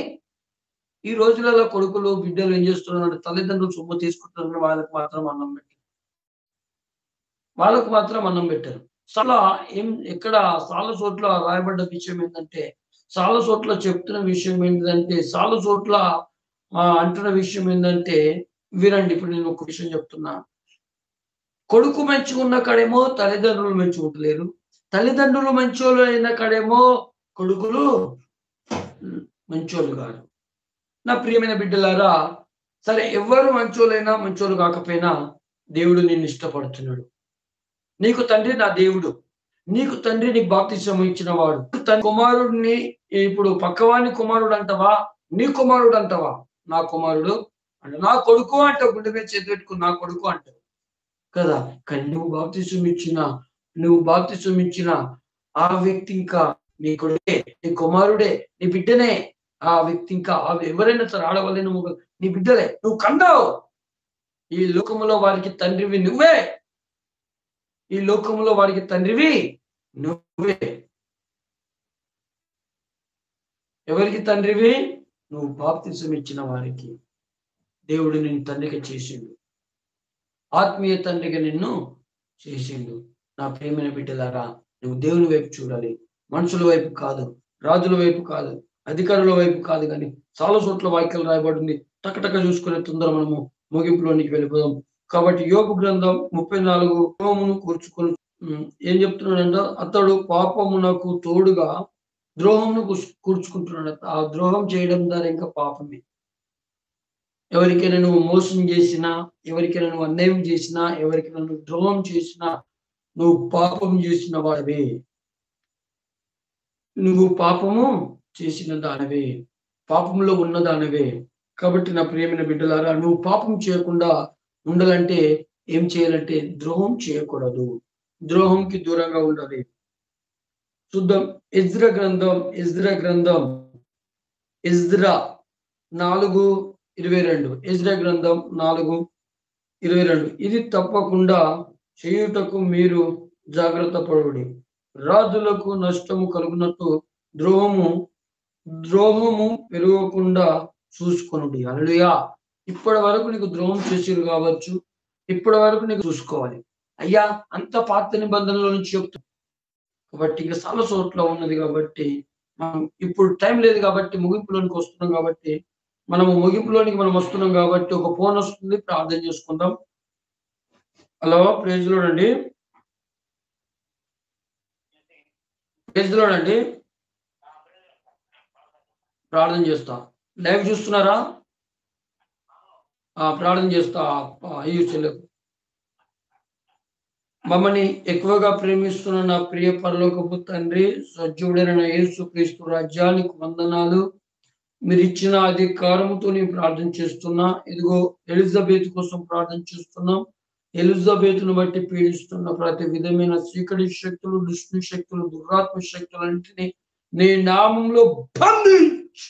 Speaker 2: ఈ రోజులలో కొడుకులు బిడ్డలు ఏం చేస్తున్నారు, తల్లిదండ్రులు సొమ్ము తీసుకుంటున్నారు. వాళ్ళకు మాత్రం అన్నం పెట్టారు. ఇక్కడ చాలా చోట్ల రాయబడ్డ విషయం ఏంటంటే, చాలా చోట్ల చెప్తున్న విషయం ఏంటంటే, చాలా చోట్ల అంటున్న విషయం ఏంటంటే, వినండి. ఇప్పుడు నేను ఒక విషయం చెప్తున్నా. కొడుకు మంచిగున్న కాడేమో తల్లిదండ్రులు మంచిగుంటలేరు. తల్లిదండ్రులు మంచోళ్ళు అయిన కాడేమో కొడుకులు మంచోళ్ళు కాదు. నా ప్రియమైన బిడ్డలారా, సరే ఎవరు మంచోళ్ళైనా మంచోళ్ళు కాకపోయినా దేవుడు నిన్ను ఇష్టపడుతున్నాడు. నీకు తండ్రి నా దేవుడు. నీకు తండ్రి నీకు బాప్తిస్మం ఇచ్చిన వాడు. తన కుమారుడిని ఇప్పుడు పక్కవాని కుమారుడు అంటవా, నీ కుమారుడు అంటవా? నా కుమారుడు అంటే, నా కొడుకు అంటావు. గుండె మీద చేతి పెట్టుకుని నా కొడుకు అంటావు కదా. కానీ నువ్వు బాప్తిస్మం ఇచ్చిన ఆ వ్యక్తి ఇంకా నీ కొడుకే, నీ కుమారుడే, నీ బిడ్డనే. ఆ వ్యక్తి ఇంకా ఎవరైనా సరే, ఆడవాళ్ళైనా నీ బిడ్డలే. నువ్వు కన్నావు. ఈ లోకములో వారికి తండ్రివి నువ్వే. ఈ లోకంలో వారికి తండ్రివి నువ్వే. ఎవరికి తండ్రివి? నువ్వు బాప్తిస్మం ఇచ్చిన వారికి. దేవుడు నిన్ను తండ్రిగా చేసిండు. ఆత్మీయ తండ్రిగా నిన్ను చేసిండు. నా ప్రేమైన బిడ్డలారా, నువ్వు దేవుని వైపు చూడాలి. మనుషుల వైపు కాదు, రాజుల వైపు కాదు, అధికారుల వైపు కాదు. కానీ చాలా చోట్ల వాక్యాలు రాయబడింది. టకటక చూసుకునే తొందర మనము ముగింపులోనికి వెళ్ళిపోదాం. కాబట్టి యోబు గ్రంథం 34 కూర్చుకొని ఏం చెప్తున్నాడంటే, అతడు పాపమునకు తోడుగా ద్రోహమును కూర్చుకుంటున్నాడు. ఆ ద్రోహం చేయడం ద్వారా ఇంకా పాపమే. ఎవరికైనా నువ్వు మోసం చేసినా, ఎవరికైనా నువ్వు అన్యాయం చేసినా, ఎవరికైనా నువ్వు ద్రోహం చేసినా, నువ్వు పాపం చేసిన వాడివే. నువ్వు పాపము చేసిన దానివే, పాపంలో ఉన్న దానివే. కాబట్టి నా ప్రియమైన బిడ్డలారా, నువ్వు పాపం చేయకుండా ఉండాలంటే ఏం చేయాలంటే, ద్రోహం చేయకూడదు. ద్రోహంకి దూరంగా ఉండాలి. చూద్దాం. ఎజ్రా గ్రంథం 4:22. ఎజ్రా గ్రంథం 4:22. ఇది తప్పకుండా చేయుటకు మీరు జాగ్రత్త పడుడి. రాజులకు నష్టము కలుగునట్టు ద్రోహము పెరగకుండా చూసుకొనుడి. హల్లెలూయా. ఇప్పటి వరకు నీకు ద్రోహం చేసిరు కావచ్చు, ఇప్పటి వరకు నీకు చూసుకోవాలి. అయ్యా, అంత పాత నిబంధనల నుంచి చెప్తాం కాబట్టి ఇంకా చాలా చోట్ల ఉన్నది. కాబట్టి మనం ఇప్పుడు టైం లేదు కాబట్టి ముగింపులోనికి వస్తున్నాం. కాబట్టి మనము ముగింపులోనికి మనం వస్తున్నాం కాబట్టి ఒక ఫోన్ వస్తుంది, ప్రార్థన చేసుకుందాం. హలో, ప్రైజ్ లార్డ్ అండి. ప్రైజ్ లార్డ్ అండి. ప్రార్థన చేస్తా. లైవ్ చూస్తున్నారా? ప్రార్థన చేస్తా. అయ్యో చెల్లెకు, మమ్మల్ని ఎక్కువగా ప్రేమిస్తున్న నా ప్రియ పరలోకపు తండ్రి, సజీవుడైన యేసు క్రీస్తు రాజ్యానికి వందనాలు. మీరు ఇచ్చిన అధికారంతో నేను ప్రార్థన చేస్తున్నా. ఇదిగో ఎలిజబెత్ కోసం ప్రార్థన చేస్తున్నాం. ఎలిజబెత్ను బట్టి పీడిస్తున్న ప్రతి విధమైన చీకటి శక్తులు, దుష్టి శక్తులు, దురాత్మ శక్తులన్నింటినీ నీ నామంలో బంధించు.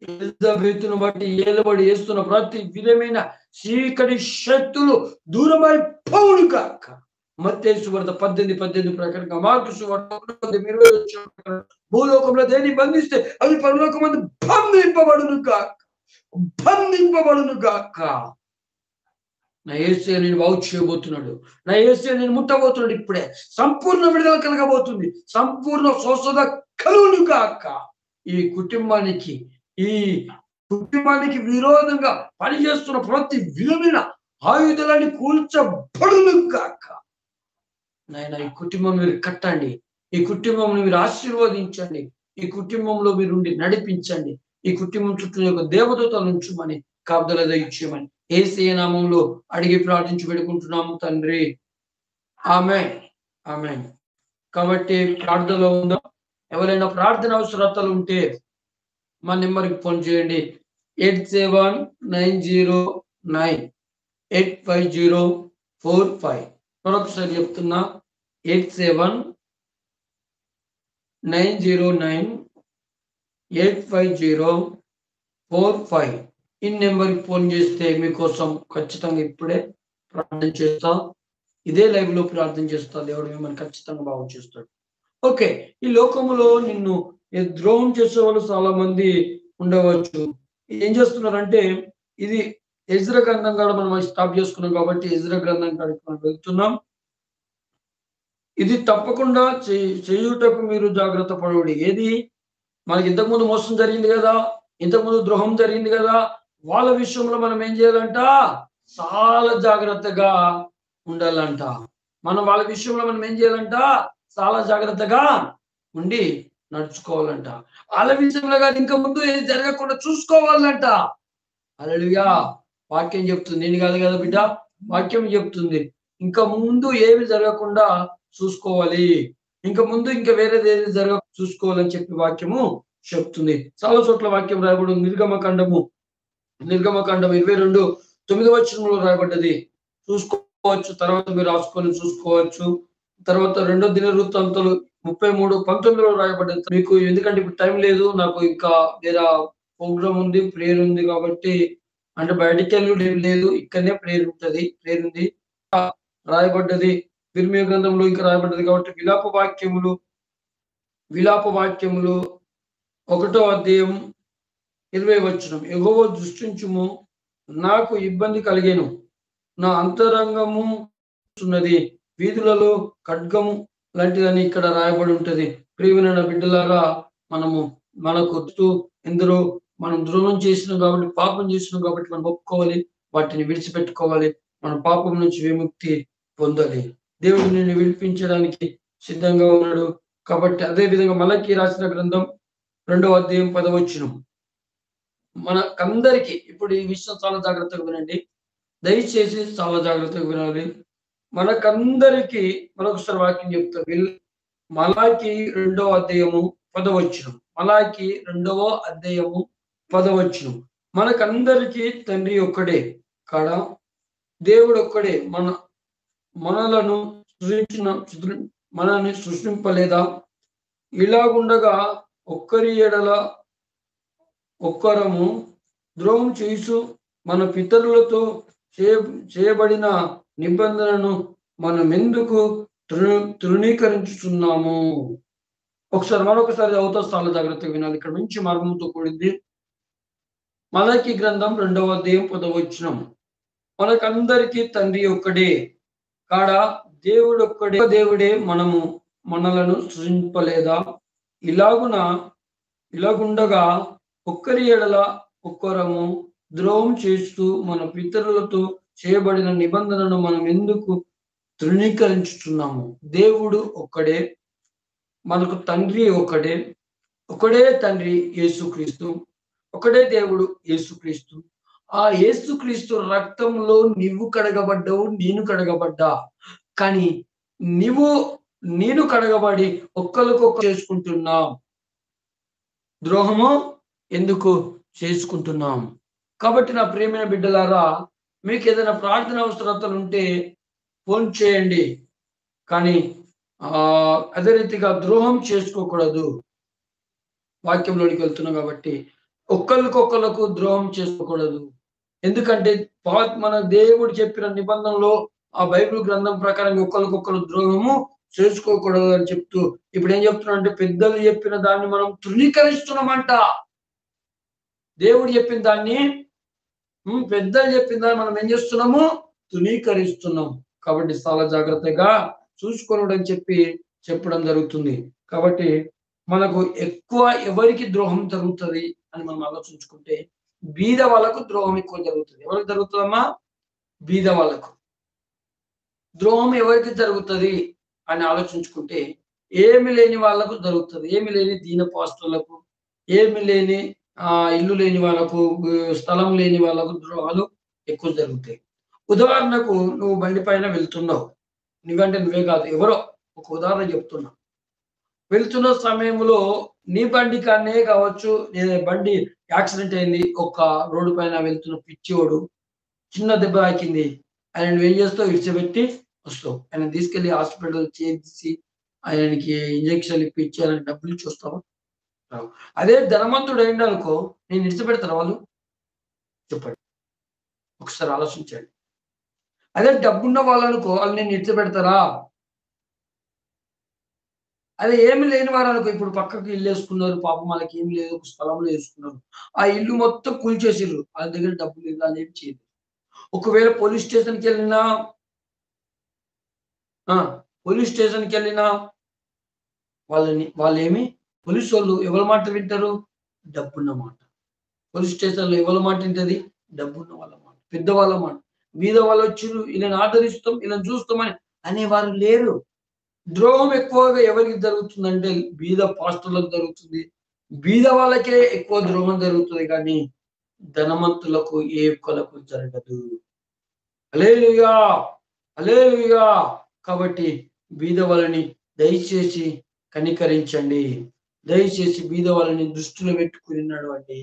Speaker 2: ఎలిజబెత్ను బట్టి ఏలుబడి వేస్తున్న ప్రతి విధమైన చీకటి శక్తులు దూరమై పోవును కాక. మత్తయి సువార్త 18:18 ప్రకారంగా, మార్కు సువార్త 1:20 భూలోకంలో దేన్ని బంధిస్తే అది పరలోకమందు బంధింపబడును గాక. నా యేసయ్య నేను బాగు చేయబోతున్నాడు. నా యేసయ్య నేను ముట్టబోతున్నాడు. ఇప్పుడే సంపూర్ణ విడుదల కలగబోతుంది. సంపూర్ణ స్వస్థత కలుగును గాక. ఈ కుటుంబానికి విరోధంగా పనిచేస్తున్న ప్రతి విధమైన ఆయుధాలని కూల్చబడును గాక. నాయన, ఈ కుటుంబం మీరు కట్టండి. ఈ కుటుంబం మీరు ఆశీర్వదించండి. ఈ కుటుంబంలో మీరు నడిపించండి. ఈ కుటుంబం చుట్టూ యొక్క దేవదూతలు ఉంచమని, కాపుదల దయచేయమని యేసయ్య నామంలో అడిగి ప్రార్థించి పెడుకుంటున్నాము తండ్రి. ఆమేన్, ఆమేన్. కాబట్టి ప్రార్థనలో ఉందాం. ఎవరైనా ప్రార్థన అవసరతలు ఉంటే మా నెంబర్కి ఫోన్ చేయండి. 8790985045. మరొకసారి చెప్తున్నా, 8790985045. ఈ నెంబర్కి ఫోన్ చేస్తే మీకోసం ఖచ్చితంగా ఇప్పుడే ప్రార్థన చేస్తా. ఇదే లైవ్ లో ప్రార్థన చేస్తా. దేవుడు మిమ్మల్ని ఖచ్చితంగా బాగు చేస్తాడు. ఓకే, ఈ లోకములో నిన్ను ద్రోహం చేసే వాళ్ళు చాలా మంది ఉండవచ్చు. ఏం చేస్తున్నారంటే, ఇది ఎజ్రా గ్రంథం కాడ మనం స్టాప్ చేసుకున్నాం కాబట్టి ఎజ్రా గ్రంథం కాడికి మనం వెళ్తున్నాం. ఇది తప్పకుండా చేయుటకు మీరు జాగ్రత్త పడవడి. ఏది మనకి ఇంతకుముందు మోసం జరిగింది కదా, ఇంతకుముందు ద్రోహం జరిగింది కదా, వాళ్ళ విషయంలో మనం ఏం చేయాలంట? చాలా జాగ్రత్తగా ఉండాలంట. వాళ్ళ విషయంలో మనం ఏం చేయాలంట? చాలా జాగ్రత్తగా ఉండి నడుచుకోవాలంట. వాళ్ళ విషయంలో కానీ ఇంకా ముందు ఏది జరగకుండా చూసుకోవాలంట. హల్లెలూయా. వాక్యం చెప్తుంది, నేను కాదు కదా బిడ్డ, వాక్యం చెప్తుంది. ఇంకా ముందు ఏమి జరగకుండా చూసుకోవాలి, ఇంకా ముందు ఇంకా వేరేది ఏది చూసుకోవాలని చెప్పి వాక్యము చెప్తుంది. చాలా చోట్ల వాక్యం రాయబడి నిర్గమకాండము 22:9 రాయబడ్డది. చూసుకోవచ్చు. తర్వాత మీరు రాసుకొని చూసుకోవచ్చు. తర్వాత 2 దినవృత్తాంతాలు 33:19 రాయబడ్డది. మీకు ఎందుకంటే ఇప్పుడు టైం లేదు, నాకు ఇంకా వేరే ప్రోగ్రామ్ ఉంది, ప్రేయర్ ఉంది కాబట్టి, అంటే బయటికి వెళ్ళి లేదు, ఇక్కడనే ప్రేయర్ ఉంది రాయబడ్డది. ఇర్మియా గ్రంథంలో ఇంకా రాయబడ్డది కాబట్టి విలాప వాక్యములు 1:20 యెహోవా దృష్టించుము, నాకు ఇబ్బంది కలిగేను, నా అంతరంగము ఉన్నది, వీధులలో ఖడ్గము లాంటిదని ఇక్కడ రాయబడి ఉంటది. ప్రియమైన బిడ్డలారా, మనకు ఎందరో మనం ద్రోహం చేసినాం కాబట్టి, పాపం చేసినాం కాబట్టి మనం ఒప్పుకోవాలి, వాటిని విడిచిపెట్టుకోవాలి, మన పాపం నుంచి విముక్తి పొందాలి. దేవుడు నిన్ను విడిపించడానికి సిద్ధంగా ఉన్నాడు. కాబట్టి అదే విధంగా మలకి రాసిన గ్రంథం 2:10 మనకందరికి ఇప్పుడు ఈ విషయం చాలా జాగ్రత్తగా వినండి, దయచేసి చాలా జాగ్రత్తగా వినాలి. మనకందరికి మరొకసారి వాక్యం చెప్తా. మలాకి 2:10. మలాకి 2:10. మనకందరికి తండ్రి ఒక్కడే కాడా, దేవుడు ఒక్కడే మనల్ని సృష్టింపలేదా? ఇలాగుండగా ఒక్కరి ఎడల ఒక్కరము ద్రోహం చేసు మన పితరులతో చేయబడిన నిబంధనను మనం ఎందుకు తృణీకరించుతున్నాము? మరొకసారి అవుతా చాలా జాగ్రత్తగా వినాలి. ఇక్కడ మంచి మర్మంతో కూడింది. మలాకి గ్రంథం 2:10. మనకందరికీ తండ్రి ఒక్కడే కాడా, దేవుడు ఒక్కడే, దేవుడే మనలను సృజింపలేదా? ఇలాగుండగా ఒక్కరి ఎడల ఒక్కరము ద్రోహం చేస్తూ మన పితరులతో చేయబడిన నిబంధనను మనం ఎందుకు తృణీకరించుతున్నాము? దేవుడు ఒక్కడే, మనకు తండ్రి ఒకడే, ఒకడే తండ్రి యేసుక్రీస్తు, ఒకడే దేవుడు యేసుక్రీస్తు. ఆ యేసుక్రీస్తు రక్తంలో నీవు కడగబడ్డావు, నేను కడగబడ్డా. కానీ నీవు నేను కడగబడి ఒక్కరికొక చేసుకుంటున్నాం. ద్రోహము ఎందుకు చేసుకుంటున్నాం? కాబట్టి నా ప్రియమైన బిడ్డలారా, మీకు ఏదైనా ప్రార్థన అవసరతలు ఉంటే ఫోన్ చేయండి. కానీ అదే రీతిగా ద్రోహం చేసుకోకూడదు. వాక్యంలోనికి వెళ్తున్నాం కాబట్టి ఒక్కరికొకళ్ళకు ద్రోహం చేసుకోకూడదు. ఎందుకంటే మన దేవుడు చెప్పిన నిబంధనలో ఆ బైబిల్ గ్రంథం ప్రకారం ఒకరికొకరు ద్రోహము చేసుకోకూడదు అని చెప్తూ ఇప్పుడు ఏం చెప్తున్నా అంటే, పెద్దలు చెప్పిన దాన్ని మనం తృణీకరిస్తున్నామంట. దేవుడు చెప్పిన దాన్ని, పెద్దలు చెప్పిన దాన్ని మనం ఏం చేస్తున్నాము? తృణీకరిస్తున్నాం. కాబట్టి చాలా జాగ్రత్తగా చూసుకోవడం అని చెప్పి చెప్పడం జరుగుతుంది. కాబట్టి మనకు ఎక్కువ ఎవరికి ద్రోహం జరుగుతుంది అని మనం ఆలోచించుకుంటే, బీద వాళ్ళకు ద్రోహం ఎక్కువ జరుగుతుంది. ఎవరికి జరుగుతుందమ్మా? బీద వాళ్ళకు. ద్రోహం ఎవరికి జరుగుతుంది అని ఆలోచించుకుంటే, ఏమి లేని వాళ్ళకు జరుగుతుంది. ఏమి లేని దీనపాస్తులకు, ఏమి లేని ఇల్లు లేని వాళ్ళకు, స్థలం లేని వాళ్ళకు ద్రోహాలు ఎక్కువ జరుగుతాయి. ఉదాహరణకు నువ్వు బండి పైన వెళ్తున్నావు. నువ్వంటే నువ్వే కాదు, ఎవరో ఒక ఉదాహరణ చెప్తున్నా. వెళ్తున్న సమయంలో నీ బండి కానే కావచ్చు, బండి యాక్సిడెంట్ అయింది. ఒక రోడ్డు పైన వెళ్తున్న పిచ్చివాడు, చిన్న దెబ్బ తాకింది. ఆయన నువ్వేం చేస్తావు? విడిచిపెట్టి వస్తావు. ఆయన తీసుకెళ్లి హాస్పిటల్ చేసి ఆయనకి ఇంజక్షన్ ఇప్పించి ఆయన డబ్బులు చూస్తావా? అదే ధనవంతుడు అయింది అనుకో, నేను విడిచిపెడతాను వాళ్ళు? చెప్పండి, ఒకసారి ఆలోచించండి. అదే డబ్బున్న వాళ్ళనుకో, వాళ్ళు నేను విడిచిపెడతారా? అదే ఏమి లేని వారు అనుకో, ఇప్పుడు పక్కకు ఇల్లు వేసుకున్నారు, పాపం వాళ్ళకి ఏం లేదు, ఒక స్థలంలో వేసుకున్నారు. ఆ ఇల్లు మొత్తం కూల్చేసిర్రు, వాళ్ళ దగ్గర డబ్బులు లేదు, వాళ్ళు ఏం చేయలేదు. ఒకవేళ పోలీస్ స్టేషన్కి వెళ్ళినా వాళ్ళేమి, పోలీసు వాళ్ళు ఎవరి మాట వింటారు? డబ్బున్న మాట. పోలీస్ స్టేషన్లో ఎవరి మాట వింటది? డబ్బున్న వాళ్ళ మాట, పెద్దవాళ్ళ మాట. మీద వాళ్ళు వచ్చిర్రు, వీళ్ళని ఆదరిస్తాం, వీళ్ళని చూస్తామని అనేవారు లేరు. ద్రోహం ఎక్కువగా ఎవరికి జరుగుతుందంటే బీద పాస్టర్లకు జరుగుతుంది. బీద వాళ్ళకే ఎక్కువ ద్రోహం జరుగుతుంది, కానీ ధనవంతులకు ఏ ఒక్కలకు జరగదు. హల్లెలూయా, హల్లెలూయా. కాబట్టి బీద వాళ్ళని దయచేసి కనికరించండి. దయచేసి బీద వాళ్ళని దృష్టిలో పెట్టుకుని నడవండి.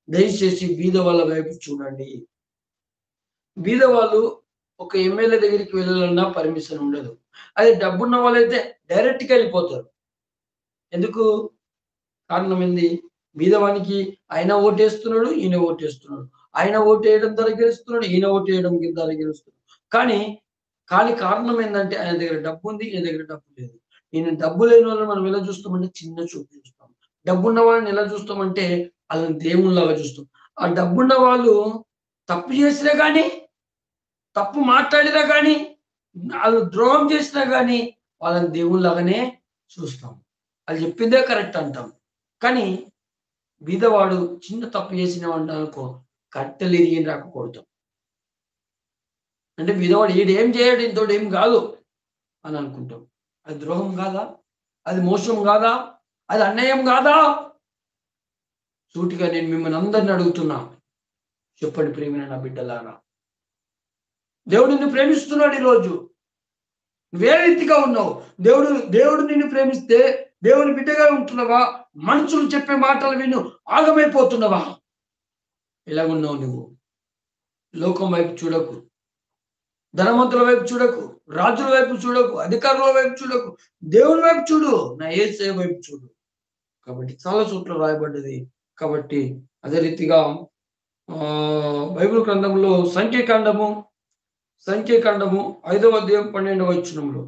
Speaker 2: దయచేసి బీద వాళ్ళ వైపు చూడండి. బీద వాళ్ళు ఒక ఎమ్మెల్యే దగ్గరికి వెళ్ళాలన్నా పర్మిషన్ ఉండదు. అదే డబ్బున్న వాళ్ళైతే డైరెక్ట్‌గా వెళ్ళిపోతారు. ఎందుకు? కారణం ఏంది? బీదవానికి ఆయన ఓటేస్తున్నాడు, ఈయన ఓటేస్తున్నాడు. ఆయన ఓటేయడం ద్వారా గెలుస్తున్నాడు, ఈయన ఓటేయడం ద్వారా గెలుస్తున్నాడు. కానీ కారణం ఏందంటే, ఆయన దగ్గర డబ్బు ఉంది, ఈయన దగ్గర డబ్బు లేదు. ఈయన డబ్బు లేని వాళ్ళని మనం ఎలా చూస్తామంటే చిన్న చూపు చూస్తాం. డబ్బున్న వాళ్ళని ఎలా చూస్తామంటే వాళ్ళని దేవుళ్ళలాగా చూస్తాం. ఆ డబ్బున్న వాళ్ళు తప్పు చేసినా గానీ, తప్పు మాట్లాడినా గానీ, వాళ్ళు ద్రోహం చేసినా గానీ వాళ్ళని దేవుళ్ళలాగానే చూస్తాం. వాళ్ళు చెప్పిందే కరెక్ట్ అంటాం. కానీ బీదవాడు చిన్న తప్పు చేసిన అనుకో, కట్టెలు ఇరిగిన రాక కొడతాం. అంటే బీదవాడు ఈడేం చేయడు, ఇంతోడు ఏం కాదు అని అనుకుంటాం. అది ద్రోహం కాదా? అది మోసం కాదా? అది అన్యాయం కాదా? సూటిగా నేను మిమ్మల్ని అందరిని అడుగుతున్నా, చెప్పండి ప్రియమైన నా బిడ్డలారా. దేవుడు నిన్ను ప్రేమిస్తున్నాడు. ఈరోజు వేరే రీతిగా ఉన్నావు. దేవుడు నిన్ను ప్రేమిస్తే దేవుని బిడ్డగా ఉంటున్నావా? మనుషులు చెప్పే మాటలు విను ఆగమైపోతున్నావా? ఎలాగున్నావు నువ్వు? లోకం వైపు చూడకు, ధనవంతుల వైపు చూడకు, రాజుల వైపు చూడకు, అధికారుల వైపు చూడకు, దేవుని వైపు చూడు, నా యేసయ్య వైపు చూడు. కాబట్టి చాలా చోట్ల రాయబడ్డది. కాబట్టి అదే రీతిగా బైబిల్ గ్రంథంలో సంఖ్యాకాండము 5వ అధ్యాయం 12వ వచనంలో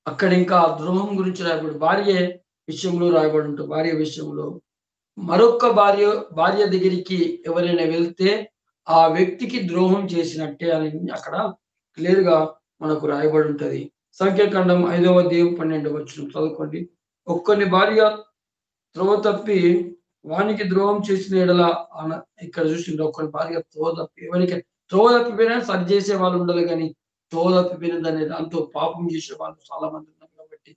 Speaker 2: అక్కడ ఇంకా ద్రోహం గురించి రాయబడి, భార్య విషయంలో రాయబడి ఉంటుంది. భార్య విషయంలో మరొక భార్య దగ్గరికి ఎవరైనా వెళ్తే ఆ వ్యక్తికి ద్రోహం చేసినట్టే అని అక్కడ క్లియర్ గా మనకు రాయబడి ఉంటది. సంఖ్యాకాండం 5వ అధ్యాయం 12వ వచనం చదువుకోండి. ఒక్కని భార్య త్రోవ తప్పి వానికి ద్రోహం చేసిన ఎడల ఇక్కడ చూసిండ్రు ఒకరి భార్య త్రోవ తప్పిపోయినా సరి చేసే వాళ్ళు ఉండాలి, కానీ త్రోవ తప్పిపోయినది అనే దాంతో పాపం చేసే వాళ్ళు చాలా మంది ఉన్నారు. కాబట్టి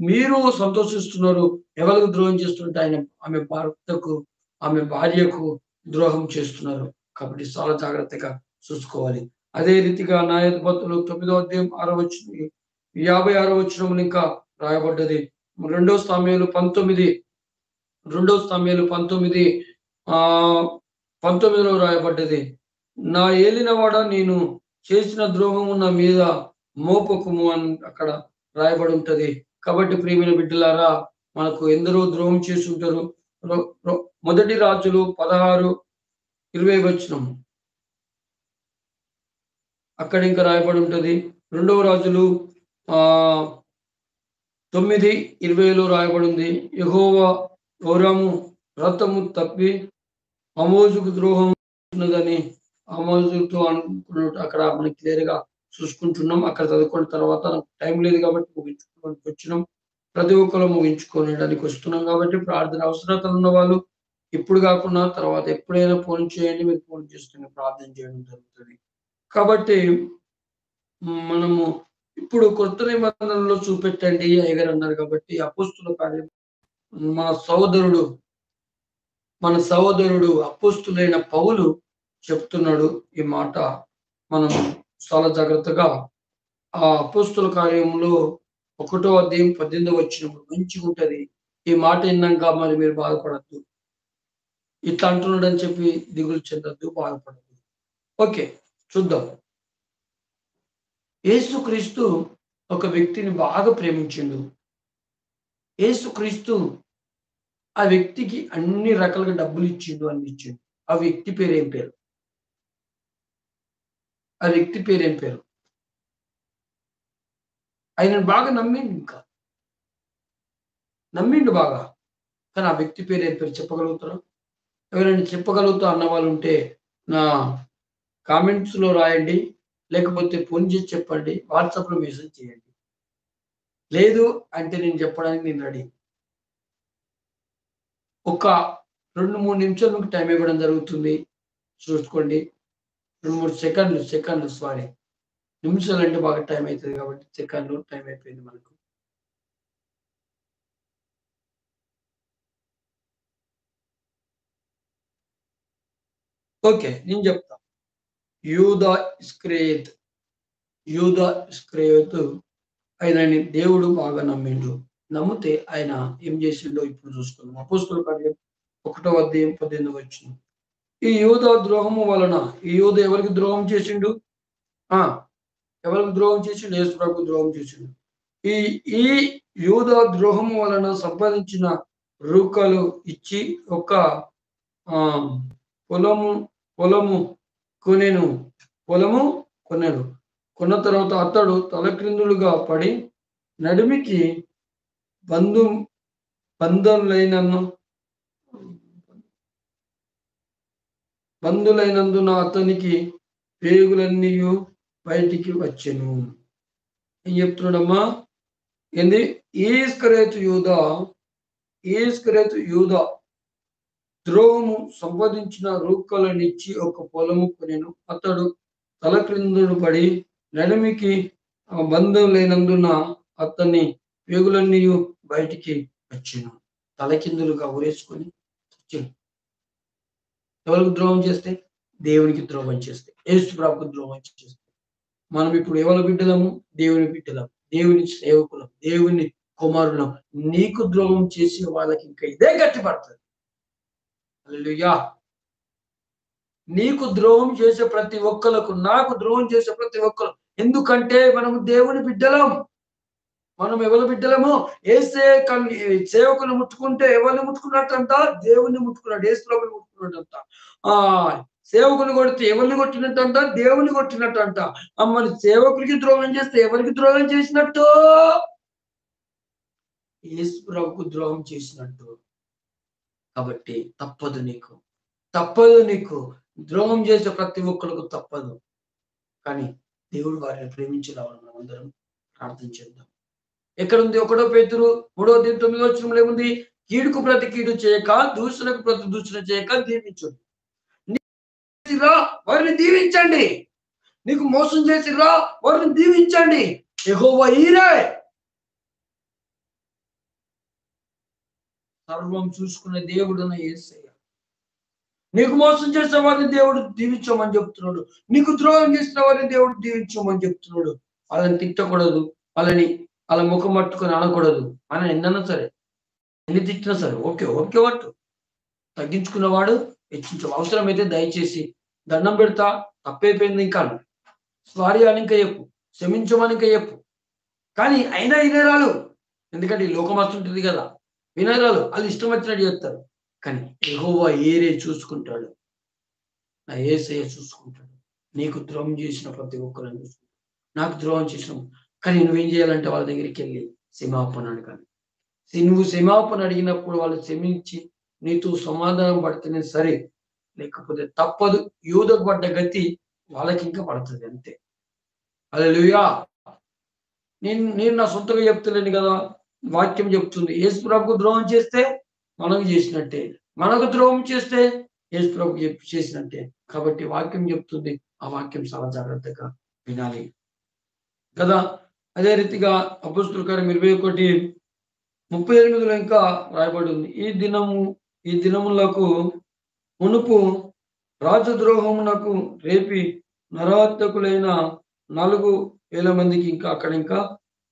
Speaker 2: మీరు సంతోషిస్తున్నారు, ఎవరికి ద్రోహం చేస్తుంటే ఆమె భర్తకు, ఆమె భార్యకు ద్రోహం చేస్తున్నారు. కాబట్టి చాలా జాగ్రత్తగా చూసుకోవాలి. అదే రీతిగా న్యాయాధిపతులు 9వ అధ్యాయం 56వ వచనం ఇంకా రాయబడ్డది. 2 సమూయేలు 19 19లో రాయబడ్డది. నా ఏలినవాడ, నేను చేసిన ద్రోహము నా మీద మోపకుము అని అక్కడ రాయబడి ఉంటది. కాబట్టి ప్రియమైన బిడ్డలారా, మనకు ఎందరో ద్రోహం చేసి ఉంటారు. మొదటి రాజులు 16:20 వచనం అక్కడ ఇంకా రాయబడి ఉంటది. 2వ రాజులు 9:20లో రాయబడి ఉంది. యెహోవా హోరాము రథము తప్పి ఆమోజుకు ద్రోహం ఉన్నదని ఆమోజుతో అనుకున్నట్టు అక్కడ మనకి క్లియర్ గా చూసుకుంటున్నాం. అక్కడ చదువుకున్న తర్వాత నాకు టైం లేదు కాబట్టి ముగించుకోవడానికి వచ్చినాం. ప్రతి ఒక్కరు ముగించుకోవడానికి వస్తున్నాం కాబట్టి ప్రార్థన అవసరతలు ఉన్న వాళ్ళు ఇప్పుడు కాకుండా తర్వాత ఎప్పుడైనా ఫోన్ చేయండి. మీరు ఫోన్ చేస్తున్న ప్రార్థన చేయడం జరుగుతుంది. కాబట్టి మనము ఇప్పుడు కొత్త నిబంధనలో చూపెట్టండి అయ్యగారు అన్నారు. కాబట్టి అపోస్తుల కార్యం మన సహోదరుడు అపోస్తులైన పౌలు చెప్తున్నాడు. ఈ మాట మనం చాలా జాగ్రత్తగా ఆ అపోస్తుల కార్యంలో 1వ అధ్యాయం 18 వచ్చినప్పుడు మంచిగా ఉంటది. ఈ మాట విన్నాక మరి మీరు బాధపడద్దు, ఇట్లా అంటున్నాడు అని చెప్పి దిగులు చెందద్దు, బాధపడద్దు. ఓకే, చూద్దాం. యేసుక్రీస్తు ఒక వ్యక్తిని బాగా ప్రేమించిండు. యేసుక్రీస్తు ఆ వ్యక్తికి అన్ని రకాలుగా డబ్బులు ఇచ్చిండు, అన్ని ఇచ్చిండు. ఆ వ్యక్తి పేరేం పేరు? ఆ వ్యక్తి పేరేం పేరు? ఆయనను బాగా నమ్మిండు బాగా. కానీ ఆ వ్యక్తి పేరేం పేరు చెప్పగలుగుతారా? ఎవరైనా చెప్పగలుగుతా అన్న వాళ్ళు ఉంటే నా కామెంట్స్ లో రాయండి, లేకపోతే ఫోన్ చేసి చెప్పండి, వాట్సాప్ లో మెసేజ్ చేయండి. లేదు అంటే నేను చెప్పడానికి నేను రెడీ. ఒక 2-3 నిమిషాలు మీకు టైం ఇవ్వడం జరుగుతుంది. చూసుకోండి. 2-3 సెకండ్లు సారీ, నిమిషాలు అంటే బాగా టైం అవుతుంది కాబట్టి సెకండ్లు టైం అయిపోయింది మనకు. ఓకే, నేను చెప్తా. యూదా ఇస్కరియోతు ఆయనని దేవుడు బాగా నమ్మిండు. నమ్మితే ఆయన ఏం చేసిండో ఇప్పుడు చూసుకుందాం. అపోస్తుల కార్యం 1వ అధ్యాయం 18 వచనం. ఈ యూదా ద్రోహము వలన, ఈ యూదా ఎవరికి ద్రోహం చేసిండు? ఎవరికి ద్రోహం చేసిండు? యేసు ప్రభువుకు ద్రోహం చేసిండు. ఈ యూదా ద్రోహము వలన సంపాదించిన రూకలు ఇచ్చి ఒక పొలము కొనెను. కొన్న తర్వాత అతడు తలక్రిందులుగా పడి నడిమికి బంధులైనందున అతనికి పేగులన్నీ బయటికి వచ్చెను. ఏం చెప్తున్నాడమ్మా? ఏంది? ఈస్కరేతు యూదా ద్రోహము సంపాదించిన రూకలనిచ్చి ఒక పొలము కొనెను. అతడు తలక్రిందులు పడి నడిమికి బంధువులైనందున అతన్ని పేగులన్నీ బయటికి వచ్చాను. తలకిందులుగా ఊరేసుకొని ఎవరికి ద్రోహం చేస్తే? దేవునికి ద్రోహం చేస్తే, యేసు ప్రభువుకు ద్రోహం చేస్తే. మనం ఇప్పుడు ఎవరి బిడ్డలము? దేవుని బిడ్డలం, దేవుని సేవకులం, దేవుని కుమారులం. నీకు ద్రోహం చేసే వాళ్ళకి ఇంకా ఇదే గట్టి పడుతుంది. హల్లెలూయా. నీకు ద్రోహం చేసే ప్రతి ఒక్కరికి, నాకు ద్రోహం చేసే ప్రతి ఒక్కరు. ఎందుకంటే మనము దేవుని బిడ్డలం. మనం ఎవరి బిడ్డలము? ఏసే సేవకుని ముట్టుకుంటే ఎవరిని ముట్టుకున్నట్టంట? దేవుణ్ణి ముట్టుకున్నాడు, యేసు ప్రభువుని ముట్టుకున్నట్టంట. సేవకుని కొడితే ఎవరిని కొట్టినట్టంట? దేవుని కొట్టినట్టంట. మరి సేవకుడికి ద్రోహం చేస్తే ఎవరికి ద్రోహం చేసినట్టు? యేసు ప్రభువుకు ద్రోహం చేసినట్టు. కాబట్టి తప్పదు నీకు ద్రోహం చేసే ప్రతి ఒక్కరికి తప్పదు. కానీ దేవుడు వారిని ప్రేమించేలాగా మనం అందరం ప్రార్థన చేద్దాం. ఎక్కడుంది? 1 పేతురు 3వ అధ్యాయం 9వ వచనంలో ఏముంది? కీడుకు ప్రతి కీడు చేయక, దూషణకు ప్రతి దూషణ చేయక దీవించండి. వారిని దీవించండి. నీకు మోసం చేసిర్రా, వారిని దీవించండి. యెహోవా ఈరే. సర్వం చూసుకునే దేవుడున యేసయ్య. నీకు మోసం చేసిన వారిని దేవుడు దీవించమని చెప్తున్నాడు. నీకు ద్రోహం చేసిన వారిని దేవుడు దీవించమని చెప్తున్నాడు. వాళ్ళని తిట్టకూడదు, వాళ్ళ ముఖం పట్టుకొని అనకూడదు. అని ఎన్నన్నా సరే, ఎన్ని తిట్టినా సరే ఓకే పట్టు. తగ్గించుకున్నవాడు హెచ్చించు. అవసరమైతే దయచేసి దండం పెడతా, తప్పైపోయింది ఇంకా సారీ అని ఇంకా చెప్పు, క్షమించమని ఇంకా చెప్పు. కానీ అయినా వినరాలు. ఎందుకంటే ఈ లోకం వస్తుంటుంది కదా, వినరాలు. వాళ్ళు ఇష్టం వచ్చినట్టు చెప్తారు. కానీ యెహోవా ఏరే చూసుకుంటాడు. నా యేసయ్య చూసుకుంటాడు. నీకు ద్రోహం చేసిన ప్రతి ఒక్కరిని చూసుకుంటాడు. నాకు ద్రోహం చేసిన, కానీ నువ్వేం చేయాలంటే వాళ్ళ దగ్గరికి వెళ్ళి క్షమాపణ అడగాలి. నువ్వు క్షమాపణ అడిగినప్పుడు వాళ్ళు క్షమించి నీతో సమాధానం పడితేనే సరే, లేకపోతే తప్పదు. యూదకు పడ్డ గతి వాళ్ళకి ఇంకా పడుతుంది అంతే. హల్లెలూయా. నేను నా సొంతగా చెప్తలేను కదా, వాక్యం చెప్తుంది. యేసు ప్రభుకు ద్రోహం చేస్తే మనకు చేసినట్టే, మనకు ద్రోహం చేస్తే యేసు ప్రభుకు చేసినట్టే. కాబట్టి వాక్యం చెప్తుంది, ఆ వాక్యం చాలా జాగ్రత్తగా వినాలి కదా. అదే రీతిగా అపోస్తలుల కార్యం 21:38 ఇంకా రాయబడి ఉంది. ఈ దినములకు మునుపు రాజద్రోహమునకు రేపి నరహత్యకులైన 4,000 మందికి ఇంకా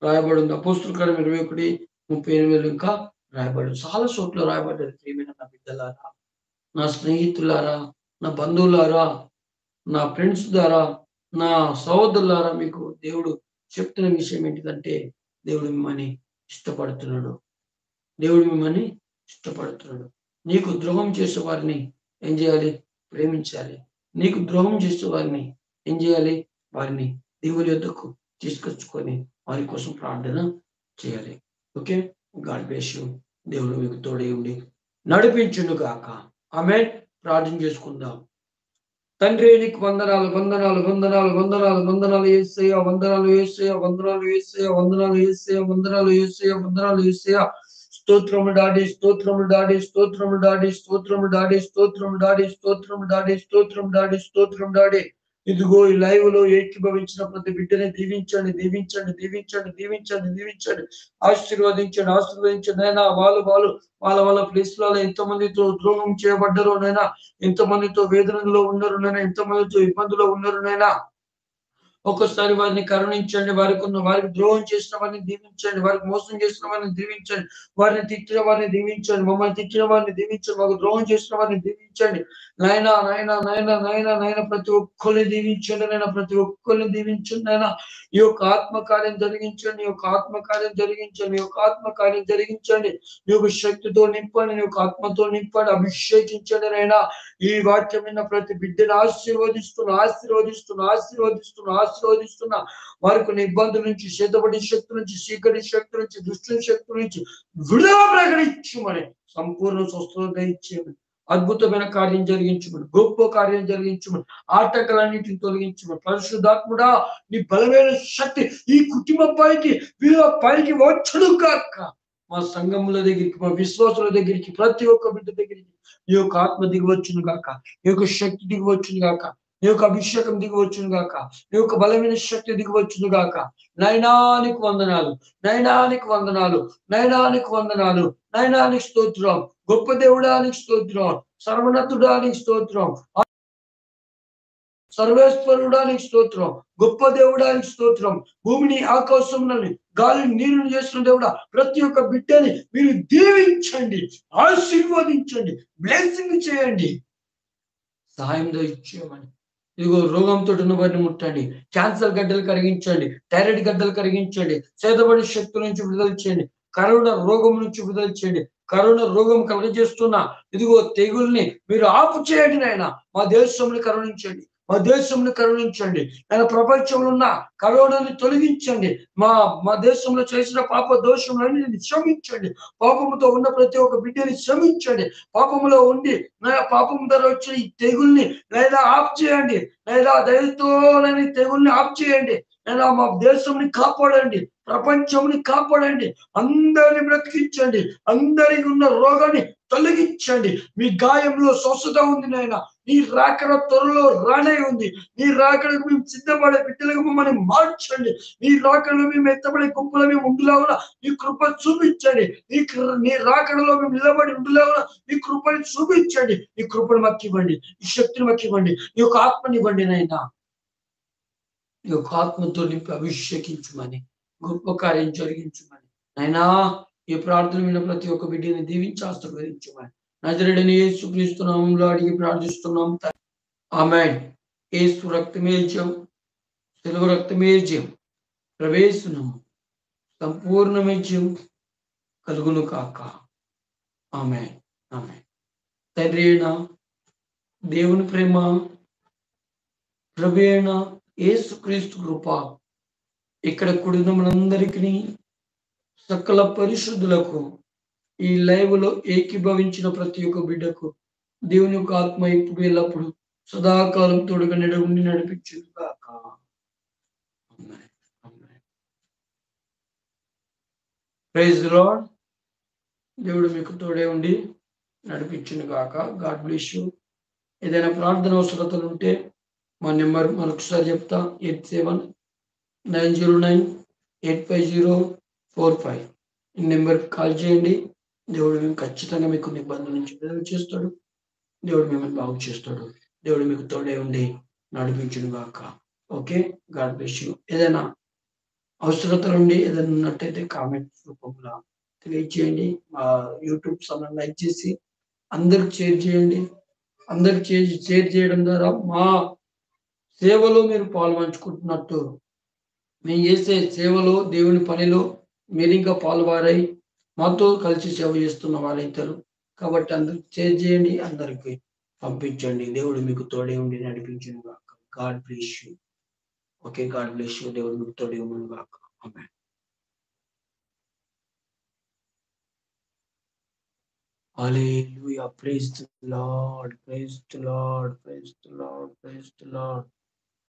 Speaker 2: రాయబడి ఉంది. అపోస్తలుల కార్యం 21:38 ఇంకా రాయబడి చాలా చోట్ల రాయబడ్డది. ప్రియమైన నా బిడ్డలారా, నా స్నేహితులారా, నా బంధువులారా, నా ఫ్రెండ్స్ ద్వారా, నా సహోదరులారా, మీకు దేవుడు చెప్తున్న విషయం ఏంటిదంటే, దేవుడు మిమ్మల్ని ఇష్టపడుతున్నాడు. దేవుడు మిమ్మల్ని ఇష్టపడుతున్నాడు. నీకు ద్రోహం చేసే వారిని ఏం చేయాలి? ప్రేమించాలి. నీకు ద్రోహం చేసే వారిని ఏం చేయాలి? వారిని దేవుని యొద్దకు తీసుకొచ్చుకొని వారి కోసం ప్రార్థన చేయాలి. Okay, God bless you. దేవుడు మీకు తోడై ఉండి నడిపించును గాక. ఆమేన్. ప్రార్థన చేసుకుందాం. తండ్రి నీకు వందనాలు, వందనాలు, వందనాలు, వందనాలు, వందనాలు యేసయ్య, వందనాలు యేసయ్య, వందనాలు యేసయ్య, వందనాలు యేసయ్య, వందనాలు యేసయ్య, వందనాలు యేసయ్య. స్తోత్రము డాడీ, స్తోత్రము డాడీ, స్తోత్రము డాడీ, స్తోత్రము డాడీ, స్తోత్రము డాడీ, స్తోత్రము డాడీ, స్తోత్రము డాడీ, స్తోత్రము డాడీ. ఇదిగో ఈ లైవ్ లో ఏకీభవించిన ప్రతి బిడ్డని దీవించండి, దీవించండి, దీవించండి, దీవించండి, దీవించండి, ఆశీర్వదించండి, ఆశీర్వదించండి. నైనా వాళ్ళ ప్లేస్లలో ఎంతమందితో ద్రోహం చేయబడ్డారో నైనా, ఎంతమందితో వేదనలో ఉన్నారు నైనా, ఎంతమందితో ఇబ్బందులో ఉన్నారు నైనా, ఒక్కసారి వారిని కరుణించండి. వారికి ద్రోహం చేసిన వారిని దీవించండి, వారికి మోసం చేసిన వారిని దీవించండి, వారిని తిట్టిన వారిని దీవించండి, మమ్మల్ని తిట్టిన వారిని దీవించండి, మాకు ద్రోహం చేసిన వారిని దీవించండి. నైనా నైనా నైనా నైనా నైనా ప్రతి ఒక్కరిని దీవించండి. నైనా ప్రతి ఒక్కరిని దీవించండి. నైనా ఈ యొక్క ఆత్మకార్యం జరిగించండి, ఈ యొక్క ఆత్మకార్యం జరిగించండి, ఈ యొక్క ఆత్మకార్యం జరిగించండి. నీ యొక్క శక్తితో నింపండి, నీ యొక్క ఆత్మతో నింపండి, అభిషేకించండి. నైనా ఈ వాక్యం విన్న ప్రతి బిడ్డను ఆశీర్వదిస్తున్నా, ఆశీర్వదిస్తున్నా, ఆశీర్వదిస్తున్నా, ఆశీర్వదిస్తున్నా. వారికి కొన్ని ఇబ్బందుల నుంచి, చేతబడి శక్తి నుంచి, చీకటి శక్తి నుంచి, దుష్టుని శక్తి నుంచి విడుదల ప్రకటించమని, సంపూర్ణ స్వస్థత ఇచ్చేయమని, అద్భుతమైన కార్యం జరిగించమని, గొప్ప కార్యం జరిగించమని, ఆటంకాలన్నింటిని తొలగించమని. పరిశుద్ధాత్ముడా, నీ బలమైన శక్తి ఈ కుటుంబం పైకి, వీళ్ళ పైకి వచ్చును కాక. మా సంఘముల దగ్గరికి, మా విశ్వాసుల దగ్గరికి, ప్రతి ఒక్క బిడ్డ దగ్గరికి ఈ యొక్క ఆత్మ దిగివచ్చును గాక, ఈ యొక్క శక్తి దిగివచ్చును గాక, నీ యొక్క అభిషేకం దిగివచ్చును గాక, నీ యొక్క బలమైన శక్తి దిగివచ్చును గాక. నైనానికి వందనాలు, నైనానికి వందనాలు, నైనానికి వందనాలు, నైనానికి స్తోత్రం. గొప్ప దేవుడానికి స్తోత్రం, సర్వనతుడానికి స్తోత్రం, సర్వేశ్వరుడానికి స్తోత్రం, గొప్ప దేవుడానికి స్తోత్రం. భూమిని ఆకాశంలోని గాలిని నీరుని చేస్తున్న దేవుడా, ప్రతి ఒక్క బిడ్డని మీరు దీవించండి, ఆశీర్వదించండి, బ్లెస్సింగ్ చేయండి, సహాయంతో ఇచ్చేయమని. ఇదిగో రోగంతో ఉన్న వారిని ముట్టండి, క్యాన్సర్ గడ్డలు కరిగించండి, థైరాయిడ్ గడ్డలు కరిగించండి, చేతబడి శక్తుల నుంచి విడుదల చేయండి, కరోనా రోగం నుంచి విడుదల చేయండి. కరోనా రోగం కలుగజేస్తున్న ఇదిగో తెగుల్ని మీరు ఆపు చేయండి. నాయన మా దేశంలో కరుణించండి, మా దేశంలో కరుణించండి. ఆయన ప్రపంచంలో ఉన్న కరోనాని తొలగించండి. మా దేశంలో చేసిన పాప దోషములన్నీ క్షమించండి. పాపముతో ఉన్న ప్రతి ఒక్క బిడ్డని క్షమించండి. పాపములో ఉండి పాపం ద్వారా వచ్చిన ఈ తెగుల్ని లేదా ఆఫ్ చేయండి, లేదా దయతో తెగుల్ని ఆఫ్ చేయండి.
Speaker 1: అయినా మా దేశంని కాపాడండి, ప్రపంచంని కాపాడండి, అందరిని బ్రతికించండి, అందరికి ఉన్న రోగాన్ని తొలగించండి. మీ గాయంలో స్వస్థత ఉంది నాయన. నీ రాకడ త్వరలో రానే ఉంది. నీ రాకడకు మేము సిద్ధపడే బిడ్డలకు మమ్మల్ని మార్చండి. నీ రాకడలో మేము ఎత్తబడే గుంపులో మేము ఉండులాగా నీ కృప చూపించండి. నీ రాకడలో మేము నిలబడి ఉండులాగా నీ కృపని చూపించండి. నీ కృపను మాకు ఇవ్వండి, ఈ శక్తిని మాకు ఇవ్వండి, నీ యొక్క ఆత్మనివ్వండి నాయన. నీ యొక్క ఆత్మతో నింపి అభిషేకించమని, గొప్ప కార్యం జరిగించమని అయినా ఈ ప్రార్థన మీద ప్రతి ఒక్క బిడ్డని దీవించి ఆశీర్వదించమని నజరేయుడైన యేసుక్రీస్తు నామములో అడిగి ప్రార్థిస్తున్నాం. ఆమేన్. యేసు రక్తమే జయం, సిలువ రక్తమే జయం, ప్రవేశనము సంపూర్ణమే జయం కలుగును కాక. ఆమేన్. ఆమేన్. తండ్రి అయిన దేవుని ప్రేమ, ప్రభు అయిన యేసుక్రీస్తు కృప ఇక్కడ కూడిన మనందరికీ, సకల పరిశుద్ధులకు, ఈ లైవ్ లో ఏకీభవించిన ప్రతి ఒక్క బిడ్డకు దేవుని యొక్క ఆత్మ ఇప్పుడు ఎల్లప్పుడు సదాకాలం తోడుగా ఉండి నడిపించును కాక. Praise the lord. దేవుడు మీకు తోడే ఉండి నడిపించును కాక. God bless you. ఏదైనా ప్రార్థన అవసరతలు ఉంటే మా నెంబర్ మరొకసారి చెప్తా, 8790985045. ఈ నెంబర్కి కాల్ చేయండి. దేవుడు మేము ఖచ్చితంగా మీకు నిబంధన నుంచి విడుదల చేస్తాడు. దేవుడు మిమ్మల్ని బాగు చేస్తాడు. దేవుడు మీకు తోడే ఉండి నడిపించును గాక. Okay, God bless you. ఏదైనా అవసరతలు ఉండి ఏదైనా ఉన్నట్టయితే కామెంట్ రూపంలో తెలియజేయండి. మా యూట్యూబ్ ఛానల్ లైక్ చేసి అందరికి షేర్ చేయండి. అందరికి షేర్ చేయడం ద్వారా మా సేవలో మీరు పాల్పంచుకుంటున్నట్టు, మేము చేసే సేవలో, దేవుని పనిలో మీరు ఇంకా పాల్వారై మాతో కలిసి సేవ చేస్తున్న వారైతారు. కాబట్టి అందరికి షేర్ చేయండి, అందరికి పంపించండి. దేవుడు మీకు తోడే ఉండి నడిపించను గాక. God bless you. Okay, God bless you. దేవుడు మీకు తోడే ఉండను గాక. ఆమేన్. హల్లెలూయా. Praise the Lord, praise the Lord, praise the Lord, praise the lord.